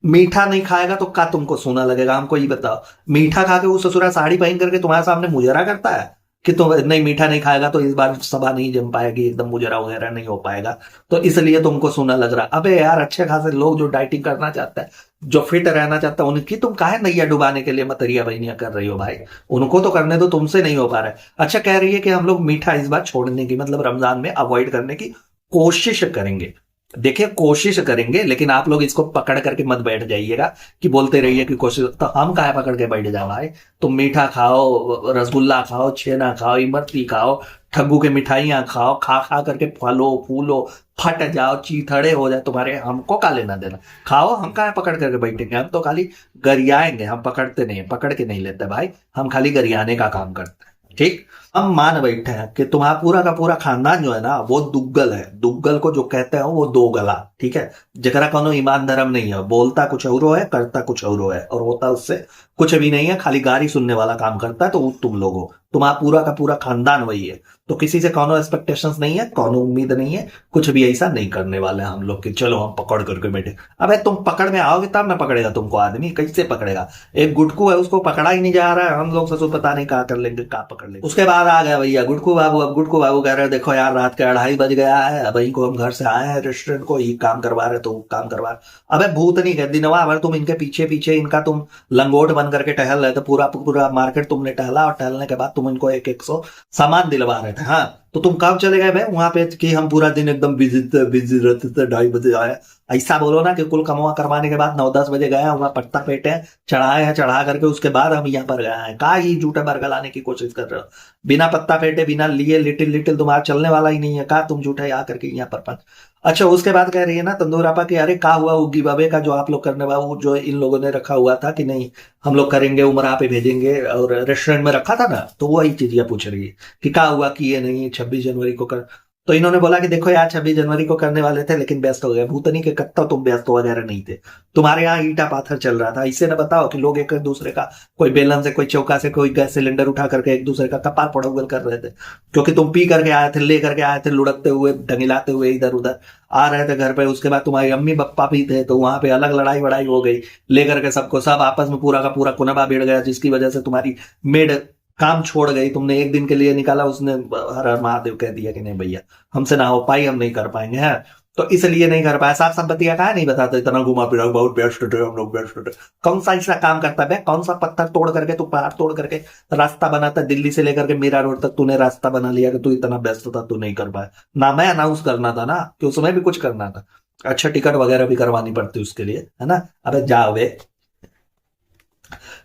मीठा नहीं खाएगा तो क्या तुमको सूना लगेगा, हमको ये बताओ। मीठा खा के वो ससुरा साड़ी पहन करके तुम्हारे सामने मुजरा करता है कि तुम नहीं मीठा नहीं खाएगा तो इस बार सभा नहीं जम पाएगी, एकदम मुजरा वगैरह नहीं हो पाएगा, तो इसलिए तुमको सूना लग रहा। अबे यार अच्छे खासे लोग जो डाइटिंग करना चाहते हैं, जो फिट रहना चाहता है, उनकी तुम काहे नैया डुबाने के लिए मतरिया बहनिया कर रही हो भाई। उनको तो करने दो, तुमसे नहीं हो पा रहा है। अच्छा, कह रही है कि हम लोग मीठा इस बार छोड़ने की मतलब रमजान में अवॉइड करने की कोशिश करेंगे। देखिए कोशिश करेंगे, लेकिन आप लोग इसको पकड़ करके मत बैठ जाइएगा कि बोलते रहिए कि कोशिश, तो हम काहे पकड़ के बैठ जाओ भाई। तुम मीठा खाओ, रसगुल्ला खाओ, छेना खाओ, इमरती खाओ, ठग्गू के मिठाइयां खाओ, खा खा करके फलो फूलो, फट जाओ, चीथड़े हो जाए तुम्हारे, हमको का लेना देना। खाओ, हम काहे पकड़ करके बैठेंगे, हम तो खाली गरियाएंगे, हम पकड़ते नहीं, पकड़ के नहीं लेते भाई, हम खाली गरियाने का काम करते हैं, ठीक। हम मान बैठे हैं कि तुम्हारा पूरा का पूरा खानदान जो है ना वो दुग्गल है। दुग्गल को जो कहते हैं वो दो गला, ठीक है, जरा कोनो ईमान धर्म नहीं है, बोलता कुछ और है, करता कुछ और है, और होता उससे कुछ भी नहीं है, खाली गाली सुनने वाला काम करता है। तो वो तुम लोग हो, तुम्हारा पूरा का पूरा खानदान वही है। तो किसी से कोनो एक्सपेक्टेशंस नहीं है, कोनो उम्मीद नहीं है, कुछ भी ऐसा नहीं करने वाले हम लोग कि चलो हम पकड़ करके बैठे। अबे तुम पकड़ में आओगे तब ना पकड़ेगा तुमको आदमी, कैसे पकड़ेगा। एक गुटकू है उसको पकड़ा ही नहीं जा रहा है, हम लोग ससुर पता नहीं कहा कर लेंगे, कहा पकड़ लेंगे। उसके बाद आ गया भैया गुटकू बाबू। अब गुटकू बाबू कह रहे हैं देखो यार रात के 2:30 बज गया है, अब को हम घर से आए हैं रेस्टोरेंट को, ये काम करवा रहे तो काम करवा रहे। अबे भूत नहीं कहती दिनवा भर तुम इनके पीछे पीछे इनका तुम लंगोट बन करके टहल रहे थे, पूरा पूरा मार्केट तुमने टहला, और टहलने के बाद तुम इनको एक एक सौ सामान दिलवा रहे थे। हाँ, तो तुम कब चले गए भाई वहां पे कि हम पूरा दिन एकदम बिजी रहते थे, 2:30 बजे आए? ऐसा बोलो ना कि कुल कमवा करवाने के बाद 9-10 बजे गए हैं, वहां पत्ता पेटे हैं, चढ़ाए हैं, चढ़ा करके उसके बाद हम यहाँ पर गए हैं। का ही झूठे बरगलाने लाने की कोशिश कर रहे हो? बिना पत्ता पेटे बिना लिए लिटिल लिटिल तुम्हारा चलने वाला ही नहीं है। का तुम झूठे आ करके यहाँ पर अच्छा उसके बाद कह रही है ना तंदूर आपा कि अरे का हुआ उगी बाबे का जो आप लोग करने वाला वो जो इन लोगों ने रखा हुआ था कि नहीं हम लोग करेंगे, उमरा पे भेजेंगे और रेस्टोरेंट में रखा था ना, तो वही चीज ये पूछ रही है कि का हुआ कि ये नहीं 26 जनवरी को कर। तो इन्होंने बोला कि देखो यार 26 जनवरी को करने वाले थे लेकिन व्यस्त हो गए। भूतनी के कत्ता तुम व्यस्त वगैरह नहीं थे, तुम्हारे यहाँ ईटा पाथर चल रहा था। इससे न बताओ कि लोग एक दूसरे का कोई बेलन से कोई चौका से कोई गैस सिलेंडर उठा करके एक दूसरे का कपार पड़ोगल कर रहे थे, क्योंकि तुम पी करके आए थे, ले करके आए थे, लुढ़कते हुए ढंगिलाते हुए इधर उधर आ रहे थे घर पे। उसके बाद तुम्हारी अम्मी पप्पा भी थे, तो वहां पे अलग लड़ाई वड़ाई हो गई लेकर के सबको, सब आपस में पूरा का पूरा कुनबा भिड़ गया, जिसकी वजह से तुम्हारी मेड काम छोड़ गई। तुमने एक दिन के लिए निकाला, उसने हर हर महादेव कह दिया कि नहीं भैया हमसे ना हो पाई, हम नहीं कर पाएंगे है, तो इसलिए नहीं कर पाया। साफ संपत्ति का कहा नहीं बताते, इतना घुमा फिरा बहुत बेस्ट थे हम लोग, बेस्ट थे। कौन सा ऐसा काम करता है? कौन सा पत्थर तोड़ करके तू पहाड़ तोड़ करके रास्ता बनाता? दिल्ली से लेकर के मीरा रोड तक तूने रास्ता बना लिया कि तू इतना व्यस्त था, तू नहीं कर पाया ना। मैं अनाउंस करना था ना कि उसमें भी कुछ करना था। अच्छा टिकट वगैरह भी करवानी पड़ती उसके लिए, है ना? अबे जाओ वे।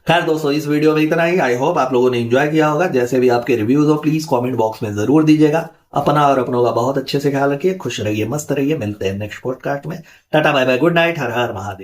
खैर दोस्तों इस वीडियो में इतना ही। आई होप आप लोगों ने एंजॉय किया होगा। जैसे भी आपके रिव्यूज हो प्लीज कमेंट बॉक्स में जरूर दीजिएगा। अपना और अपनों का बहुत अच्छे से ख्याल रखिए, खुश रहिए, मस्त रहिए। मिलते हैं नेक्स्ट पॉडकास्ट में। Tata bye bye, good night, हर हर महादेव।